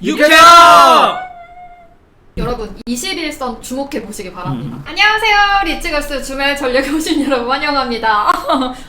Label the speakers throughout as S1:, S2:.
S1: 유쾌한!
S2: 여러분 21선 주목해 보시기 바랍니다. 안녕하세요, 리치걸스 주말 전략에 오신 여러분 환영합니다.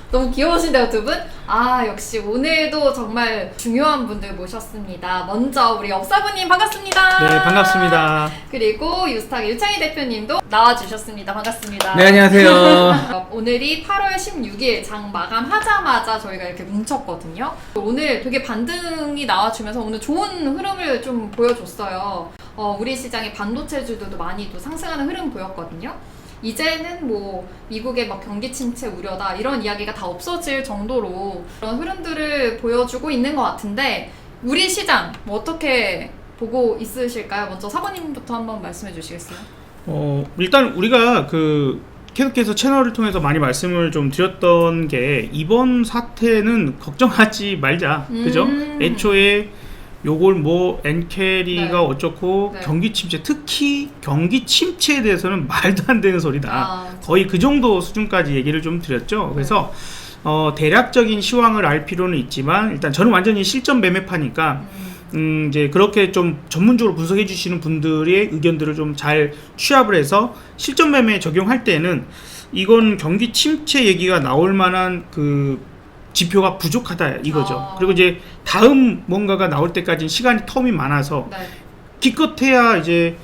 S2: 너무 귀여우신데요, 두 분? 아, 역시 오늘도 정말 중요한 분들 모셨습니다. 먼저 우리 업사부님 반갑습니다.
S1: 네, 반갑습니다.
S2: 그리고 유스탁 유창희 대표님도 나와주셨습니다. 반갑습니다.
S3: 네, 안녕하세요.
S2: 오늘이 8월 16일 장 마감하자마자 저희가 이렇게 뭉쳤거든요. 오늘 되게 반등이 나와주면서 오늘 좋은 흐름을 좀 보여줬어요. 우리 시장의 반도체주들도 많이 또 상승하는 흐름 보였거든요. 이제는 뭐 미국의 막 경기 침체 우려다 이런 이야기가 다 없어질 정도로 그런 흐름들을 보여주고 있는 것 같은데 우리 시장 뭐 어떻게 보고 있으실까요? 먼저 사부님부터 한번 말씀해 주시겠어요?
S1: 일단 우리가 계속해서 채널을 통해서 많이 말씀을 좀 드렸던 게 이번 사태는 걱정하지 말자. 그죠? 애초에 요걸 뭐 엔캐리가
S2: 네.
S1: 어쩌고
S2: 네.
S1: 경기 침체, 특히 경기 침체에 대해서는 말도 안 되는 소리다.
S2: 그렇죠.
S1: 거의 그 정도 수준까지 얘기를 좀 드렸죠. 그래서 대략적인 시황을 알 필요는 있지만 일단 저는 완전히 실전 매매파니까 이제 그렇게 좀 전문적으로 분석해 주시는 분들의 의견들을 좀 잘 취합을 해서 실전 매매에 적용할 때는 이건 경기 침체 얘기가 나올 만한 지표가 부족하다 이거죠. 그리고 이제 다음 뭔가가 나올 때까지는 시간이 텀이 많아서
S2: 네.
S1: 기껏해야 이제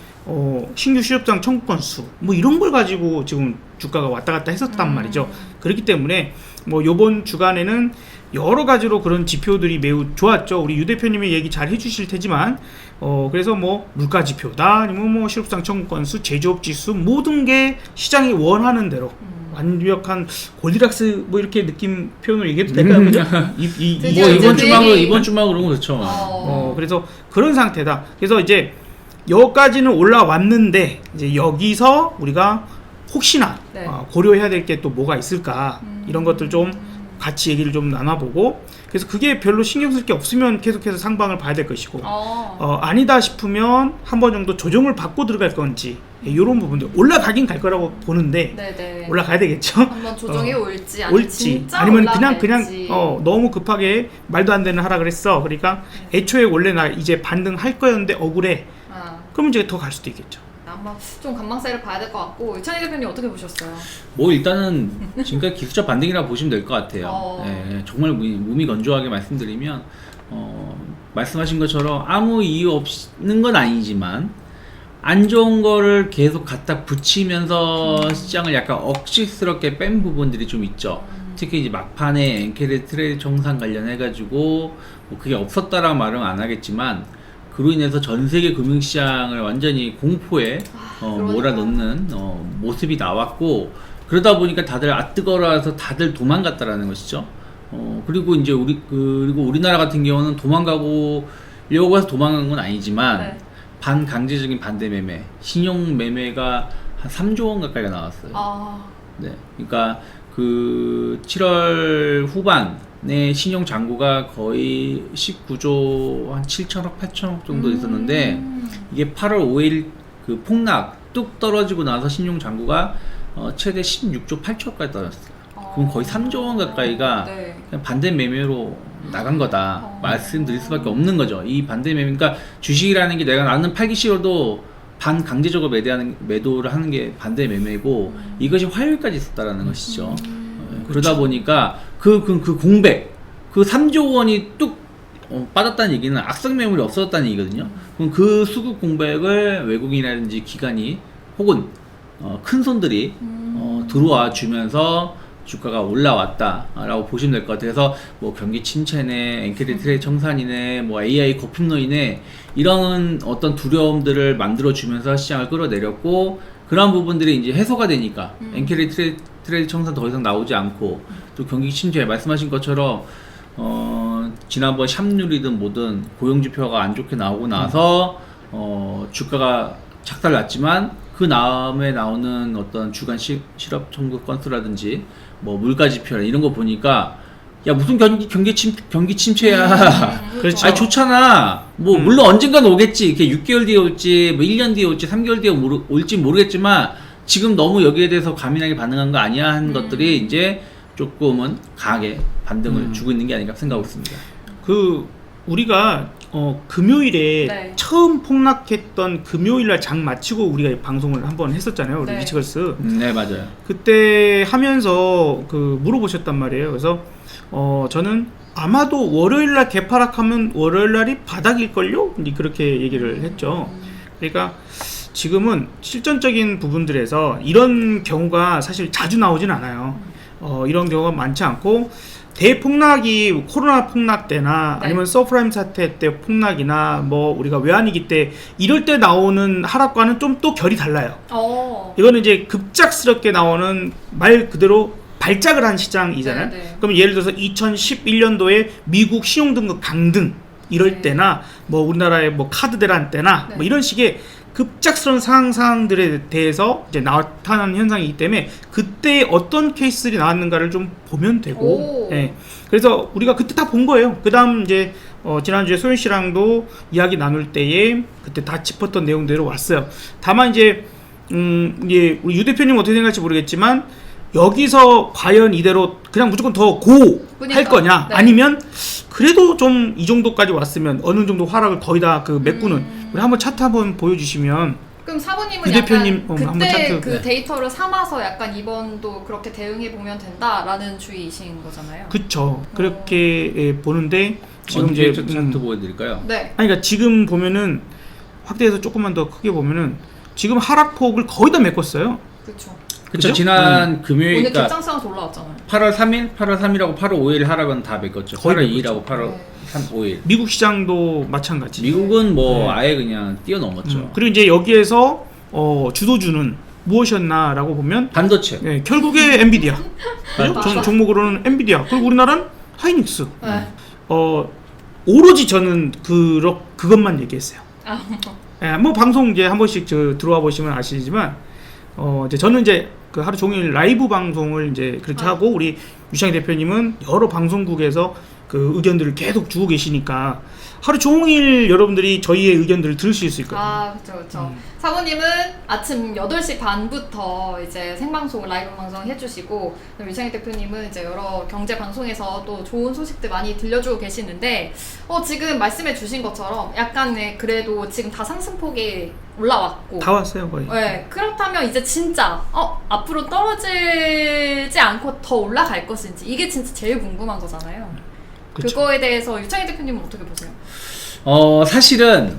S1: 신규 실업장 청구 건수 뭐 이런 걸 가지고 지금 주가가 왔다 갔다 했었단 말이죠. 그렇기 때문에 뭐 요번 주간에는 여러 가지로 그런 지표들이 매우 좋았죠. 우리 유 대표님이 얘기 잘 해주실 테지만 그래서 뭐 물가 지표다 아니면 뭐 실업장 청구 건수, 제조업 지수 모든 게 시장이 원하는 대로 완벽한 골디락스 뭐 이렇게 느낌 표현을 얘기해도 될까요? 그죠?
S3: 이번 주막으로 그러면 그렇죠.
S1: 그래서 그런 상태다. 그래서 이제 여기까지는 올라왔는데 이제 여기서 우리가 혹시나
S2: 네.
S1: 고려해야 될 게 또 뭐가 있을까 이런 것들 좀 같이 얘기를 좀 나눠보고 그래서 그게 별로 신경 쓸 게 없으면 계속해서 상방을 봐야 될 것이고 아니다 싶으면 한 번 정도 조정을 받고 들어갈 건지 이런 부분들 올라가긴 갈 거라고 보는데
S2: 네네.
S1: 올라가야 되겠죠.
S2: 한번 조정이 올지 아니면 진짜
S1: 아니면
S2: 올라갈지.
S1: 그냥 너무 급하게 말도 안 되는 하락을 했어. 그러니까 애초에 원래 나 이제 반등할 거였는데 억울해. 그러면 이제 더 갈 수도 있겠죠.
S2: 아마 좀 관망세를 봐야 될 것 같고 유창희 대표님 어떻게 보셨어요?
S3: 뭐 일단은 지금까지 기술적 반등이라고 보시면 될 것 같아요. 네, 정말 몸이 건조하게 말씀드리면 말씀하신 것처럼 아무 이유 없는 건 아니지만 안 좋은 거를 계속 갖다 붙이면서 시장을 약간 억지스럽게 뺀 부분들이 좀 있죠. 특히 이제 막판에 엔캐리 트레이드 정산 관련해가지고 뭐 그게 없었다라는 말은 안 하겠지만 그로 인해서 전 세계 금융시장을 완전히 공포에 몰아넣는 모습이 나왔고 그러다 보니까 다들 뜨거워서 다들 도망갔다라는 것이죠. 그리고 이제 그리고 우리나라 같은 경우는 도망가고 이려고 해서 도망간 건 아니지만
S2: 네.
S3: 반강제적인 반대 매매, 신용 매매가 한 3조 원 가까이가 나왔어요. 네, 그러니까 7월 후반에 신용 잔고가 거의 19조 한 7천억, 8천억 정도 있었는데 이게 8월 5일 폭락 뚝 떨어지고 나서 신용 잔고가 최대 16조 8천억까지 떨어졌어요. 그럼 거의 3조 원 가까이가
S2: 네.
S3: 그냥 반대 매매로 나간 거다 말씀드릴 수밖에 없는 거죠. 이 반대 매매, 그러니까 주식이라는 게 나는 팔기 싫어도 반강제적으로 매도를 하는 게 반대 매매고 이것이 화요일까지 있었다라는 것이죠. 그러다 보니까 그 공백, 3조 원이 뚝 빠졌다는 얘기는 악성 매물이 없어졌다는 얘기거든요. 그럼 그 수급 공백을 외국인이라든지 기관이 혹은 큰 손들이 들어와 주면서 주가가 올라왔다라고 보시면 될 것 같아요. 그래서 뭐 경기 침체네, 엔캐리 트레이드 청산이네, 뭐 AI 거품론이네 이런 어떤 두려움들을 만들어 주면서 시장을 끌어내렸고 그런 부분들이 이제 해소가 되니까 엔캐리 트레이드 청산 더 이상 나오지 않고 또 경기 침체 말씀하신 것처럼 지난번 샵률이든 뭐든 고용지표가 안 좋게 나오고 나서 주가가 작달났지만 그 다음에 나오는 어떤 주간 실업 청구 건수라든지 뭐 물가지표 이런 거 보니까 야 무슨 경기 침체야.
S1: 그렇죠.
S3: 아니 좋잖아. 뭐 물론 언젠간 오겠지. 이렇게 6개월 뒤에 올지 뭐 1년 뒤에 올지 3개월 뒤에 올지 모르겠지만 지금 너무 여기에 대해서 과민하게 반응한 거 아니야 하는 것들이 이제 조금은 강하게 반등을 주고 있는 게 아닌가 생각하고 있습니다.
S1: 우리가 금요일에
S2: 네.
S1: 처음 폭락했던 금요일날 장 마치고 우리가 방송을 한번 했었잖아요. 우리
S2: 네.
S1: 위치걸스.
S3: 네, 맞아요.
S1: 그때 하면서 물어보셨단 말이에요. 그래서 저는 아마도 월요일날 개파락하면 월요일날이 바닥일걸요? 이제 그렇게 얘기를 했죠. 그러니까 지금은 실전적인 부분들에서 이런 경우가 사실 자주 나오진 않아요. 이런 경우가 많지 않고 대폭락이 코로나 폭락 때나
S2: 네.
S1: 아니면 서프라임 사태 때 폭락이나 뭐 우리가 외환위기 때 이럴 때 나오는 하락과는 좀 또 결이 달라요. 이거는 이제 급작스럽게 나오는 말 그대로 발작을 한 시장이잖아요.
S2: 네.
S1: 그럼 예를 들어서 2011년도에 미국 신용등급 강등 이럴
S2: 네.
S1: 때나 뭐 우리나라의 뭐 카드 대란 때나
S2: 네.
S1: 뭐 이런 식의 급작스러운 상황들에 대해서 이제 나타나는 현상이기 때문에 그때 어떤 케이스들이 나왔는가를 좀 보면 되고,
S2: 오.
S1: 예. 그래서 우리가 그때 다 본 거예요. 그 다음 이제 지난주에 소연 씨랑도 이야기 나눌 때에 그때 다 짚었던 내용대로 왔어요. 다만 이제 이제 우리 유 대표님 어떻게 생각할지 모르겠지만 여기서 과연 이대로 그냥 무조건 더 고 할 거냐,
S2: 네.
S1: 아니면 그래도 좀 이 정도까지 왔으면 어느 정도 하락을 거의 다 메꾸는 우리 한번 차트 한번 보여주시면.
S2: 그럼 사부님은
S1: 유
S2: 약간
S1: 대표님, 한번
S2: 그때
S1: 차트.
S2: 그
S3: 네.
S2: 데이터를 삼아서 약간 이번도 그렇게 대응해 보면 된다라는 주의이신 거잖아요.
S1: 그쵸. 그렇게 보는데 지금 이제
S3: 차트 보여드릴까요?
S2: 네.
S1: 아니 그러니까 지금 보면은 확대해서 조금만 더 크게 보면은 지금 하락폭을 거의 다 메꿨어요.
S2: 그렇죠.
S3: 그쵸.
S1: 그죠?
S3: 지난 금요일,
S2: 오늘
S3: 그러니까
S2: 급상승해서 올라왔잖아요.
S3: 8월 3일, 8월 3일하고 8월 5일 하락은 다 메꿨죠.
S1: 거의
S3: 8월
S1: 메꿨죠.
S3: 2일하고 8월
S2: 네.
S3: 5일.
S1: 미국 시장도 마찬가지.
S3: 미국은 뭐
S1: 네.
S3: 아예 그냥 뛰어넘었죠.
S1: 그리고 이제 여기에서 주도주는 무엇이었나라고 보면
S3: 반도체.
S1: 결국에 엔비디아. 그죠?
S2: 맞아.
S1: 종목으로는 엔비디아. 그리고 우리나라는 하이닉스.
S2: 네.
S1: 오로지 저는 그것만 얘기했어요.
S2: 아,
S1: 뭐 방송 이제 한 번씩 들어와 보시면 아시지만 이제 저는 이제 그 하루 종일 라이브 방송을 이제 그렇게 하고 우리 유창희 대표님은 여러 방송국에서 그 의견들을 계속 주고 계시니까 하루 종일 여러분들이 저희의 의견들을 들으실 수 있거든요.
S2: 아, 그렇죠. 사부님은 아침 8시 반부터 이제 생방송, 라이브 방송 해주시고, 유창희 대표님은 이제 여러 경제 방송에서 또 좋은 소식들 많이 들려주고 계시는데, 지금 말씀해 주신 것처럼 약간의 그래도 지금 다 상승폭이 올라왔고,
S1: 다 왔어요 거의.
S2: 네, 그렇다면 이제 진짜 앞으로 떨어지지 않고 더 올라갈 것인지 이게 진짜 제일 궁금한 거잖아요.
S1: 그쵸.
S2: 그거에 대해서 유창희 대표님은 어떻게 보세요?
S3: 사실은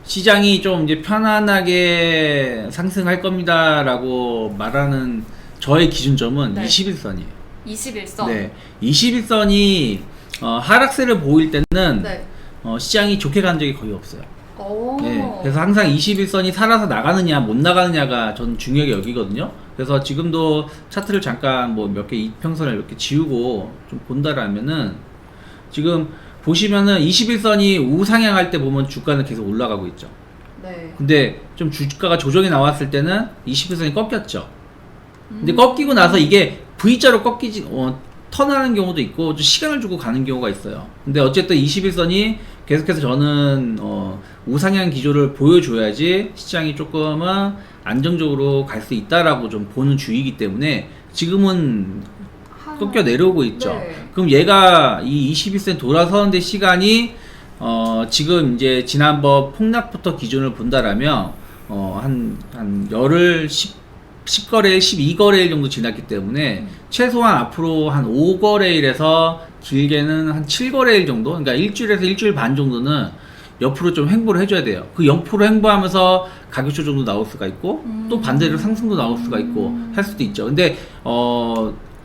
S3: 시장이 좀 이제 편안하게 상승할 겁니다라고 말하는 저의 기준점은
S2: 네.
S3: 21선이에요.
S2: 21선.
S3: 네, 21선이 하락세를 보일 때는
S2: 네.
S3: 시장이 좋게 간 적이 거의 없어요.
S2: 오.
S3: 네, 그래서 항상 21선이 살아서 나가느냐 못 나가느냐가 저는 중요하게 여기거든요. 그래서 지금도 차트를 잠깐 뭐 몇 개 이평선을 이렇게 지우고 좀 본다라면은 지금 보시면은 21선이 우상향할 때 보면 주가는 계속 올라가고 있죠.
S2: 네.
S3: 근데 좀 주가가 조정이 나왔을 때는 21선이 꺾였죠. 근데 꺾이고 나서 이게 V자로 꺾이지 턴하는 경우도 있고 좀 시간을 주고 가는 경우가 있어요. 근데 어쨌든 21선이 계속해서 저는 우상향 기조를 보여줘야지 시장이 조금은 안정적으로 갈 수 있다라고 좀 보는 주의이기 때문에 지금은 꺾여 내려오고 있죠.
S2: 네.
S3: 그럼 얘가 이 21선 돌아서는데 시간이 지금 이제 지난번 폭락부터 기준을 본다라면 한 열흘 10거래일 12거래일 정도 지났기 때문에 최소한 앞으로 한 5거래일에서 길게는 한 7거래일 정도, 그러니까 일주일에서 일주일 반 정도는 옆으로 좀 횡보를 해줘야 돼요. 그 옆으로 횡보하면서 가격 조정도 나올 수가 있고 또 반대로 상승도 나올 수가 있고 할 수도 있죠. 근데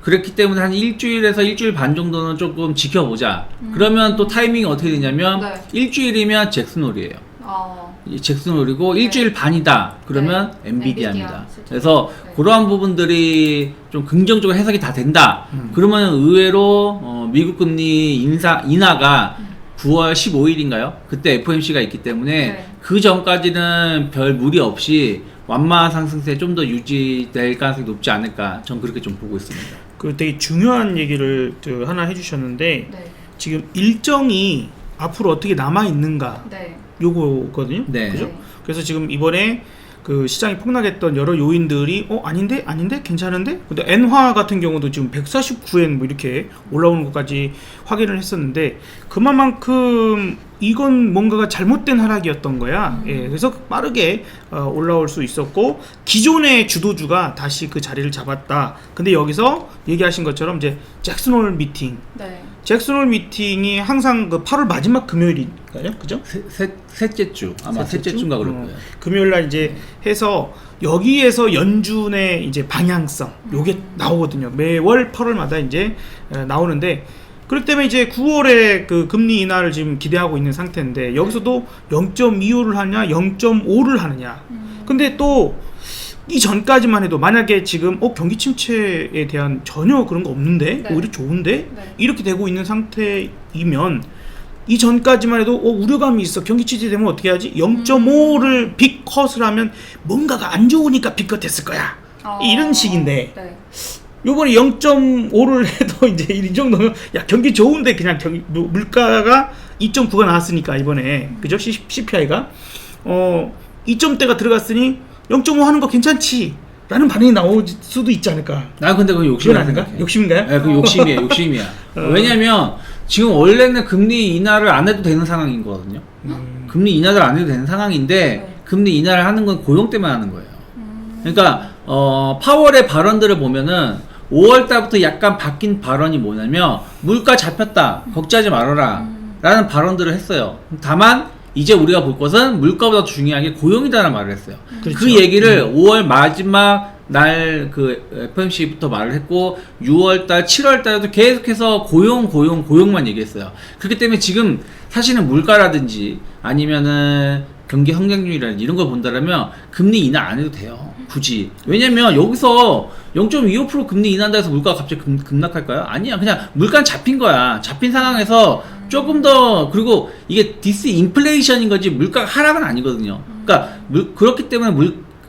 S3: 그렇기 때문에 한 일주일에서 일주일 반 정도는 조금 지켜보자. 그러면 또 타이밍이 어떻게 되냐면
S2: 네.
S3: 일주일이면 잭슨홀이에요. 잭슨홀이고
S2: 네.
S3: 일주일 반이다. 그러면
S2: 네.
S3: 엔비디아입니다.
S2: 엔비디아, 실제로.
S3: 그래서
S2: 네.
S3: 그러한 부분들이 좀 긍정적으로 해석이 다 된다. 그러면 의외로 미국 금리 인하가 9월 15일인가요? 그때 FOMC가 있기 때문에
S2: 네.
S3: 그 전까지는 별 무리 없이 완만한 상승세 좀 더 유지될 가능성이 높지 않을까. 전 그렇게 좀 보고 있습니다.
S1: 그 되게 중요한 얘기를 하나 해주셨는데
S2: 네.
S1: 지금 일정이 앞으로 어떻게 남아 있는가
S2: 네.
S1: 요거거든요.
S3: 네.
S1: 그죠?
S2: 네.
S1: 그래서 지금 이번에 그 시장이 폭락했던 여러 요인들이 아닌데 괜찮은데 근데 엔화 같은 경우도 지금 149엔 뭐 이렇게 올라오는 것까지 확인을 했었는데 그만큼 이건 뭔가가 잘못된 하락이었던 거야. 예, 그래서 빠르게 올라올 수 있었고 기존의 주도주가 다시 그 자리를 잡았다. 근데 여기서 얘기하신 것처럼 이제 잭슨홀 미팅.
S2: 네.
S1: 잭슨홀 미팅이 항상 그 8월 마지막 금요일인가요? 그죠?
S3: 셋째 주 아마 셋째 주인가 그럴 거예요.
S1: 금요일 날 이제 해서 여기에서 연준의 이제 방향성 요게 나오거든요. 매월 8월마다 이제 나오는데 그렇기 때문에 이제 9월에 그 금리 인하를 지금 기대하고 있는 상태인데 여기서도 0.25를 하냐 0.5를 하느냐. 근데 또 이전까지만 해도 만약에 지금 경기 침체에 대한 전혀 그런 거 없는데
S2: 네.
S1: 오히려 좋은데
S2: 네.
S1: 이렇게 되고 있는 상태이면 이전까지만 해도 우려감이 있어. 경기 침체되면 어떻게 하지? 0.5를 빅컷을 하면 뭔가가 안 좋으니까 빅컷 했을 거야. 이런 식인데
S2: 네.
S1: 요번에 0.5를 해도 이제 이 정도면 야 경기 좋은데 그냥 물가가 2.9가 나왔으니까 이번에 그죠? CPI가 2점대가 들어갔으니 0.5 하는 거 괜찮지 라는 반응이 나올 수도 있지 않을까.
S3: 나 근데 그건
S1: 그건
S3: 욕심이
S1: 아닌가? 욕심인가요?
S3: 네, 그 욕심이야. 왜냐면 지금 원래는 금리 인하를 안 해도 되는 상황인 거거든요. 금리 인하를 안 해도 되는 상황인데
S2: 네.
S3: 금리 인하를 하는 건 고용 때문에 하는 거예요. 그러니까 파월의 발언들을 보면은 5월 달부터 약간 바뀐 발언이 뭐냐면 물가 잡혔다 걱정하지 말아라 라는 발언들을 했어요. 다만 이제 우리가 볼 것은 물가보다 중요한 게 고용이다라는 말을 했어요.
S1: 그렇죠.
S3: 그 얘기를 5월 마지막 날 그 FOMC부터 말을 했고 6월달 7월달에도 계속해서 고용만 얘기했어요. 그렇기 때문에 지금 사실은 물가라든지 아니면은 경기 성장률이라든지 이런 걸 본다면 금리 인하 안 해도 돼요. 굳이. 왜냐면 여기서 0.25% 금리 인하한다 해서 물가가 갑자기 급락할까요? 아니야. 그냥 물가는 잡힌 거야. 잡힌 상황에서 조금 더, 그리고 이게 디스인플레이션인 거지 물가가 하락은 아니거든요. 그러니까 그렇기 때문에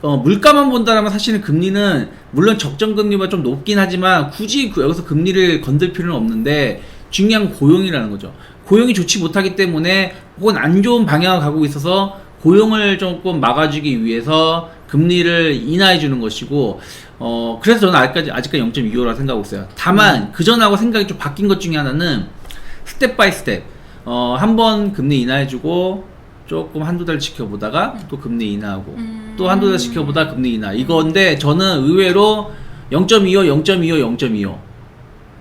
S3: 물가만 본다면 사실은 금리는 물론 적정금리보다 좀 높긴 하지만 굳이 여기서 금리를 건들 필요는 없는데 중요한 건 고용이라는 거죠. 고용이 좋지 못하기 때문에 혹은 안 좋은 방향을 가고 있어서 고용을 조금 막아주기 위해서 금리를 인하해 주는 것이고 그래서 저는 아직까지 0.25라고 생각하고 있어요. 다만 그전하고 생각이 좀 바뀐 것 중에 하나는 스텝 바이 스텝 한번 금리 인하해 주고 조금 한두 달 지켜보다가 또 금리 인하하고 또 한두 달 지켜보다가 금리 인하 이건데 저는 의외로 0.25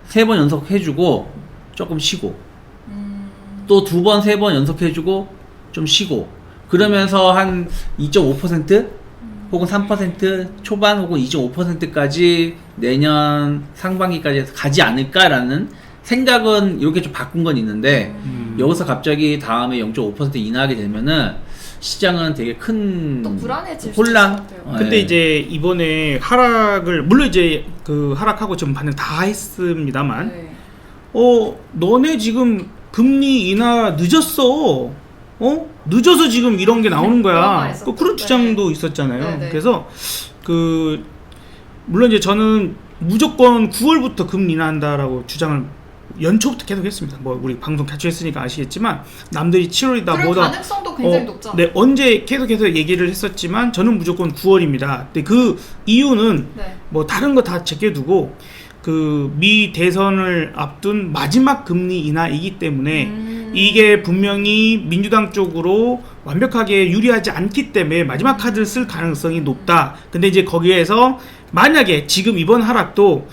S3: 세 번 연속 해주고 조금 쉬고 또 두 번 세 번 연속 해주고 좀 쉬고 그러면서 한 2.5% 혹은 3% 초반 혹은 2.5%까지 내년 상반기까지 해서 가지 않을까라는 생각은 이렇게 좀 바꾼 건 있는데 여기서 갑자기 다음에 0.5% 인하하게 되면은 시장은 되게 큰
S2: 또 불안해질
S3: 혼란.
S2: 수 있을 것 같아요.
S1: 근데 이제 이번에 하락을 물론 이제 그 하락하고 좀 반응 다 했습니다만
S2: 네.
S1: 너네 지금 금리 인하 늦었어. 늦어서 지금 이런 게 나오는
S2: 그런 말
S1: 거야.
S2: 있었죠.
S1: 그런 주장도 있었잖아요.
S2: 네네.
S1: 그래서 물론 이제 저는 무조건 9월부터 금리 인하한다라고 주장을 연초부터 계속 했습니다. 뭐 우리 방송 같이 했으니까 아시겠지만 남들이 7월이다
S2: 그럴
S1: 뭐다
S2: 가능성도 굉장히 높죠.
S1: 네, 언제 계속해서 얘기를 했었지만 저는 무조건 9월입니다. 근데 그 이유는
S2: 네.
S1: 뭐 다른 거 다 제껴두고 그 미 대선을 앞둔 마지막 금리 인하이기 때문에 이게 분명히 민주당 쪽으로 완벽하게 유리하지 않기 때문에 마지막 카드를 쓸 가능성이 높다. 근데 이제 거기에서 만약에 지금 이번 하락도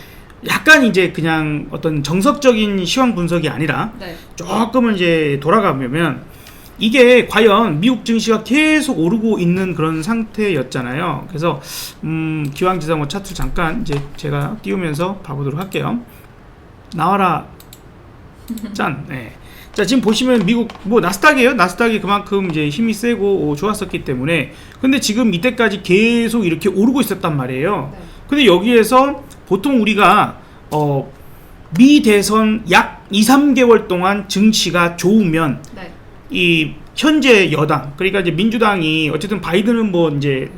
S1: 약간 이제 그냥 어떤 정석적인 시황 분석이 아니라
S2: 네.
S1: 조금은 이제 돌아가보면 이게 과연 미국 증시가 계속 오르고 있는 그런 상태였잖아요. 그래서 기왕지사 뭐 차트 잠깐 이제 제가 띄우면서 봐보도록 할게요. 나와라. 짠. 네. 자, 지금 보시면 미국 뭐 나스닥이에요. 나스닥이 그만큼 이제 힘이 세고 좋았었기 때문에 근데 지금 이때까지 계속 이렇게 오르고 있었단 말이에요.
S2: 네.
S1: 근데 여기에서 보통 우리가 미 대선 약 2, 3개월 동안 증시가 좋으면
S2: 네.
S1: 이 현재 여당 그러니까 이제 민주당이 어쨌든 바이든은 뭐 이제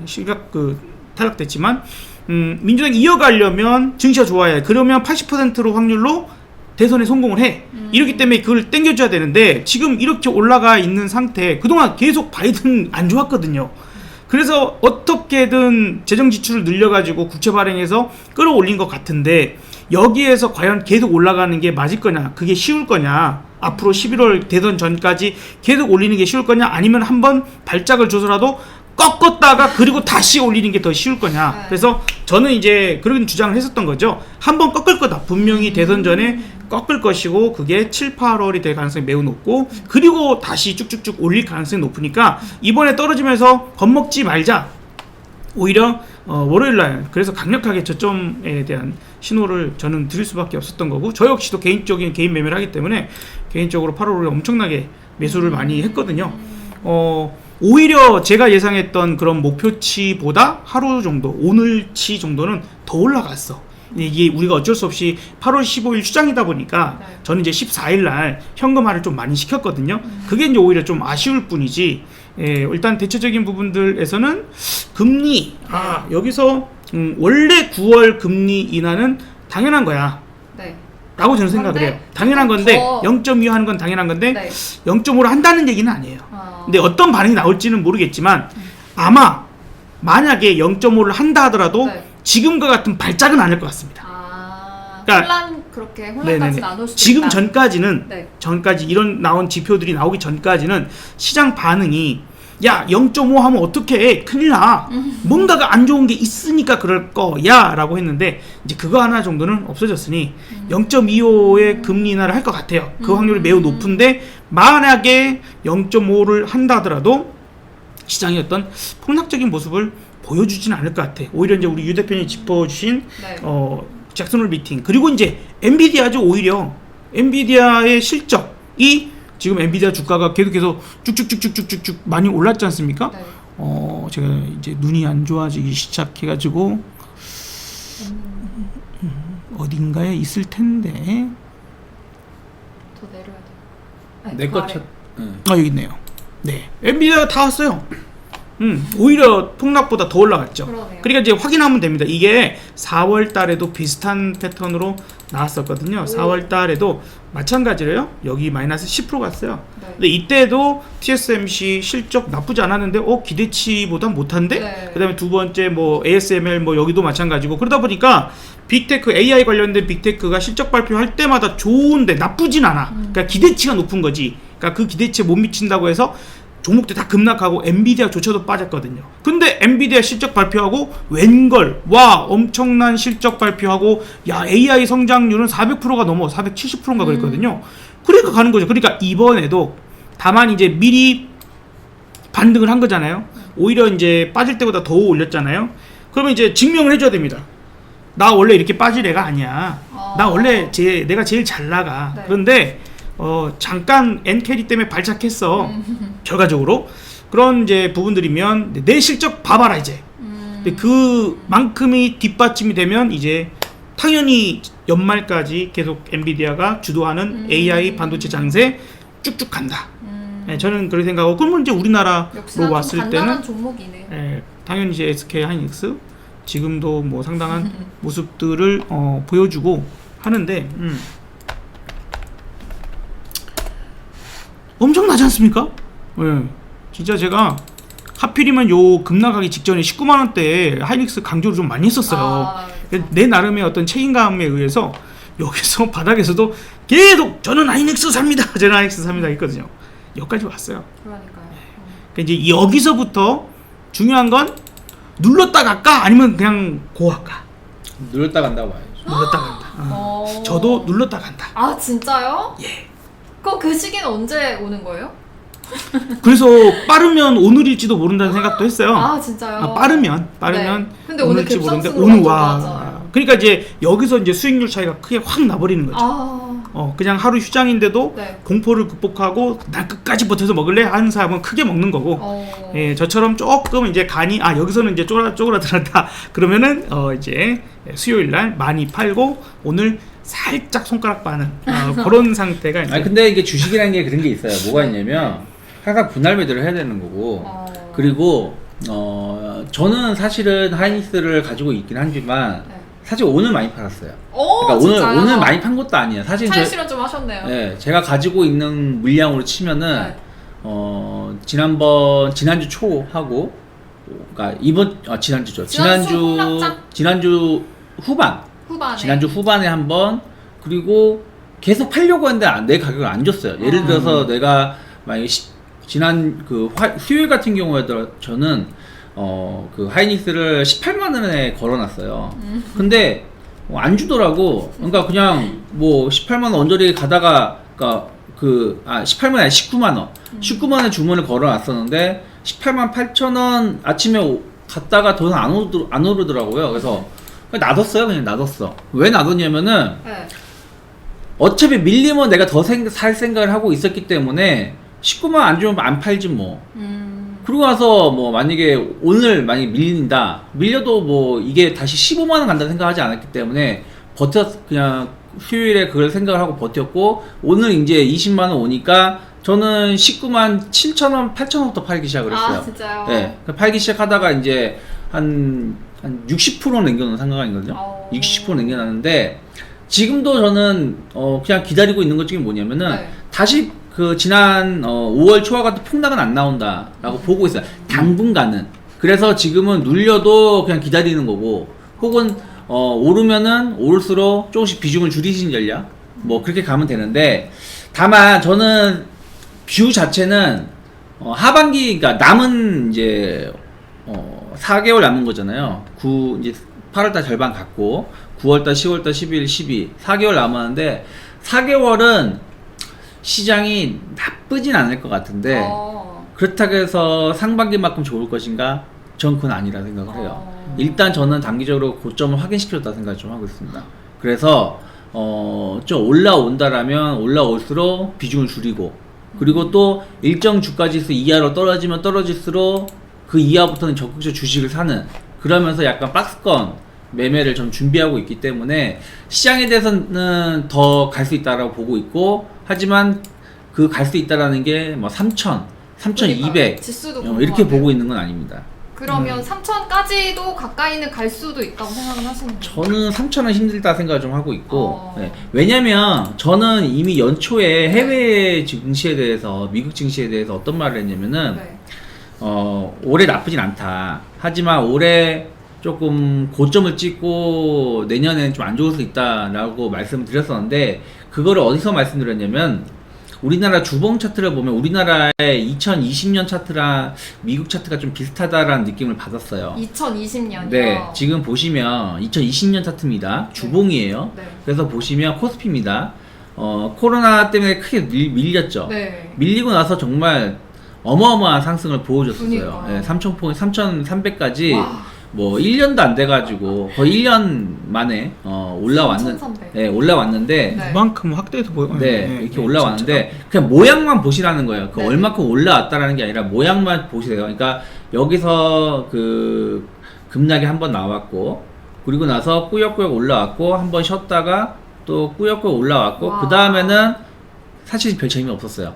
S1: 탈락됐지만 민주당이 이어가려면 증시가 좋아야 해. 그러면 80%로 확률로 대선에 성공을 해. 이렇기 때문에 그걸 땡겨줘야 되는데 지금 이렇게 올라가 있는 상태 그동안 계속 바이든 안 좋았거든요. 그래서 어떻게든 재정 지출을 늘려가지고 국채 발행해서 끌어올린 것 같은데 여기에서 과연 계속 올라가는 게 맞을 거냐, 그게 쉬울 거냐, 앞으로 11월 대선 전까지 계속 올리는 게 쉬울 거냐, 아니면 한번 발작을 줘서라도 꺾었다가 그리고 다시 올리는 게 더 쉬울 거냐. 그래서 저는 이제 그런 주장을 했었던 거죠. 한번 꺾을 거다. 분명히 대선 전에 꺾을 것이고 그게 7, 8월이 될 가능성이 매우 높고 그리고 다시 쭉쭉쭉 올릴 가능성이 높으니까 이번에 떨어지면서 겁먹지 말자. 오히려 월요일날 그래서 강력하게 저점에 대한 신호를 저는 드릴 수밖에 없었던 거고 저 역시도 개인적인 개인 매매를 하기 때문에 개인적으로 8월에 엄청나게 매수를 많이 했거든요. 오히려 제가 예상했던 그런 목표치보다 하루 정도, 오늘치 정도는 더 올라갔어. 이게 우리가 어쩔 수 없이 8월 15일 휴장이다 보니까 저는 이제 14일 날 현금화를 좀 많이 시켰거든요. 그게 이제 오히려 좀 아쉬울 뿐이지. 일단 대체적인 부분들에서는 금리, 여기서 원래 9월 금리 인하는 당연한 거야.
S2: 네.
S1: 라고 저는 생각을 해요. 당연한 건데 0.25 하는 건 당연한 건데 0.5로 한다는 얘기는 아니에요. 근데 어떤 반응이 나올지는 모르겠지만 아마 만약에 0.5를 한다 하더라도 지금과 같은 발작은 아닐 것 같습니다.
S2: 그러니까 혼란까지는 안 올 수도
S1: 지금
S2: 있다.
S1: 전까지 이런 나온 지표들이 나오기 전까지는 시장 반응이 야 0.5 하면 어떡해 큰일 나 뭔가가 안 좋은 게 있으니까 그럴 거야 라고 했는데 이제 그거 하나 정도는 없어졌으니 0.25의 금리 인하를 할 것 같아요. 그 확률이 매우 높은데 만약에 0.5를 한다 하더라도 시장이 어떤 폭락적인 모습을 보여주지는 않을 것 같아. 오히려 이제 우리 유 대표님이 짚어주신 잭슨홀 미팅 그리고 이제 엔비디아죠. 오히려 엔비디아의 실적이 지금 엔비디아 주가가 계속해서 쭉쭉쭉쭉쭉쭉 많이 올랐지 않습니까? 제가 이제 눈이 안 좋아지기 시작해가지고 어딘가에 있을 텐데
S2: 더 내려야 돼.
S3: 내 것
S1: 여기 있네요. 네, 엔비디아가 다 왔어요. 오히려 폭락보다 더 올라갔죠.
S2: 그러네요.
S1: 그러니까 이제 확인하면 됩니다. 이게 4월 달에도 비슷한 패턴으로 나왔었거든요. 4월 달에도 마찬가지로요. 여기 마이너스 10% 갔어요. 근데 이때도 TSMC 실적 나쁘지 않았는데 기대치보다 못한데? 그다음에 두 번째 뭐 ASML 뭐 여기도 마찬가지고 그러다 보니까 빅테크 AI 관련된 빅테크가 실적 발표할 때마다 좋은데 나쁘진 않아. 그러니까 기대치가 높은 거지. 그러니까 그 기대치에 못 미친다고 해서 종목들 다 급락하고 엔비디아조차도 빠졌거든요. 근데 엔비디아 실적 발표하고 웬걸 엄청난 실적 발표하고 AI 성장률은 400%가 넘어 470%인가 그랬거든요. 그러니까 가는 거죠. 그러니까 이번에도 다만 이제 미리 반등을 한 거잖아요. 오히려 이제 빠질 때보다 더 올렸잖아요. 그러면 이제 증명을 해줘야 됩니다. 나 원래 이렇게 빠질 애가 아니야. 나 원래 내가 제일 잘 나가. 그런데 잠깐 엔캐리 때문에 발작했어. 결과적으로 그런 이제 부분들이면 내 실적 봐봐라 이제. 근데 그만큼이 뒷받침이 되면 이제 당연히 연말까지 계속 엔비디아가 주도하는 AI 반도체 장세 쭉쭉 간다. 저는 그렇게 생각하고 그러면 이제 우리나라로 왔을 때는
S2: 종목이네.
S1: 당연히 이제 SK 하이닉스 지금도 뭐 상당한 모습들을 보여주고 하는데 엄청나지 않습니까? 진짜 제가 하필이면 요 급락하기 직전에 19만원대 하이닉스 강조를 좀 많이 했었어요. 내 나름의 어떤 책임감에 의해서 여기서 바닥에서도 계속 저는 하이닉스 삽니다. 저는 하이닉스 삽니다 했거든요. 여기까지 왔어요.
S2: 그러니까요.
S1: 그러니까 이제 여기서부터 중요한 건 눌렀다 갈까 아니면 그냥 고할까?
S3: 눌렀다 간다고 봐야죠.
S1: 눌렀다 간다. 저도 눌렀다 간다.
S2: 진짜요?
S1: 예.
S2: 그럼 그 시기는 언제 오는 거예요?
S1: 그래서 빠르면 오늘일지도 모른다는 생각도 했어요.
S2: 진짜요?
S1: 빠르면
S2: 근데 오늘
S1: 오늘일지 모르는데
S2: 급상승으로
S1: 오늘
S2: 맞아요.
S1: 그러니까 이제 여기서 이제 수익률 차이가 크게 확 나버리는 거죠. 그냥 하루 휴장인데도 공포를 극복하고 난 끝까지 버텨서 먹을래 하는 사람은 크게 먹는 거고, 저처럼 조금 이제 간이 여기서는 이제 쪼그라들었다 그러면은 이제 수요일 날 많이 팔고 오늘 살짝 손가락 빠는 그런 상태가 이제.
S3: 근데 이게 주식이라는 게 그런 게 있어요. 뭐가 있냐면 항상 분할 매도를 해야 되는 거고, 그리고 저는 사실은 하이닉스를 가지고 있긴 하지만 사실 오늘 많이 팔았어요. 그러니까 오늘 많이 판 것도 아니에요. 사실
S2: 차익 실현 좀 하셨네요.
S3: 제가 가지고 있는 물량으로 치면은 지난주 초하고 그러니까 이번 지난주죠.
S2: 지난주 폭락장?
S3: 지난주 후반.
S2: 후반에.
S3: 지난주 후반에 한 번, 그리고 계속 팔려고 했는데 내 가격을 안 줬어요. 예를 들어서 내가 만약에 지난 그 수요일 같은 경우에 저는 그 하이닉스를 18만 원에 걸어놨어요. 근데 안 주더라고. 그러니까 그냥 뭐 18만 원 언저리 가다가 그러니까 18만 원 아니 19만 원. 19만 원에 주문을 걸어놨었는데 18만 8천 원 아침에 갔다가 더 이상 안 오르더라고요. 그래서 그냥 놔뒀어요. 그냥 놔뒀어. 왜 놔뒀냐면은
S2: 네.
S3: 어차피 밀리면 내가 더 살 생각을 하고 있었기 때문에 19만 안 주면 안 팔지 뭐. 그러고 나서 뭐 만약에 오늘 만약에 밀려도 뭐 이게 다시 15만 원 간다는 생각하지 않았기 때문에 그냥 수요일에 그걸 생각을 하고 버텼고, 오늘 이제 20만 원 오니까 저는 19만 7천 원, 8천 원부터 팔기 시작을 했어요.
S2: 아, 진짜요?
S3: 네. 팔기 시작하다가 이제 한 60% 남겨놓은 상황이거든요. 60% 남겨놨는데, 지금도 저는 그냥 기다리고 있는 것 중에 뭐냐면은
S2: 네.
S3: 다시 그 지난 5월 초와 같은 폭락은 안 나온다라고 보고 있어요. 당분간은. 그래서 지금은 눌려도 그냥 기다리는 거고, 혹은 오르면은 오를수록 조금씩 비중을 줄이신 전략, 뭐 그렇게 가면 되는데, 다만 저는 뷰 자체는 하반기, 그러니까 남은 이제 4개월 남은 거잖아요. 이제 8월달 절반 갔고 9월달, 10월달, 11, 12 4개월 남았는데, 4개월은 시장이 나쁘진 않을 것 같은데 그렇다고 해서 상반기만큼 좋을 것인가? 전 그건 아니라 생각을 해요. 일단 저는 단기적으로 고점을 확인시켜줬다 생각을 좀 하고 있습니다. 그래서 좀 올라온다라면 올라올수록 비중을 줄이고, 그리고 또 일정 주가지수 이하로 떨어지면 떨어질수록 그 이하부터는 적극적으로 주식을 사는, 그러면서 약간 박스권 매매를 좀 준비하고 있기 때문에 시장에 대해서는 더 갈 수 있다라고 보고 있고, 하지만 그 갈 수 있다라는 게 뭐 3,000, 3,200
S2: 지수도
S3: 이렇게
S2: 궁금하네요.
S3: 보고 있는 건 아닙니다.
S2: 그러면 3,000까지도 가까이는 갈 수도 있다고 생각은 하시는 거예요?
S3: 저는 3,000원 힘들다 생각을 좀 하고 있고,
S2: 어.
S3: 네. 왜냐면 저는 이미 연초에 해외 증시에 대해서, 미국 증시에 대해서 어떤 말을 했냐면은
S2: 네.
S3: 올해 나쁘진 않다. 하지만 올해 조금 고점을 찍고 내년에는 좀 안 좋을 수 있다라고 말씀을 드렸었는데, 그거를 어디서 말씀드렸냐면, 우리나라 주봉 차트를 보면 우리나라의 2020년 차트랑 미국 차트가 좀 비슷하다라는 느낌을 받았어요.
S2: 2020년이요?
S3: 네, 지금 보시면 2020년 차트입니다. 주봉이에요.
S2: 네.
S3: 그래서 보시면 코스피입니다. 코로나 때문에 크게 밀렸죠.
S2: 네.
S3: 밀리고 나서 정말 어마어마한 상승을 보여줬어요.
S2: 그러니까.
S3: 네, 3,000포인트, 3,300까지
S2: 와.
S3: 뭐 1년도 안 돼가지고 거의 1년 만에 올라왔는데,
S2: 네.
S1: 그만큼 확대해서
S3: 이렇게 올라왔는데, 그냥 모양만 보시라는 거예요. 그
S2: 네.
S3: 얼마큼 올라왔다라는 게 아니라 모양만 보시세요. 그러니까 여기서 그 급락이 한번 나왔고, 그리고 나서 꾸역꾸역 올라왔고, 한번 쉬었다가 또 꾸역꾸역 올라왔고,
S2: 와.
S3: 그 다음에는 사실 별 재미 없었어요.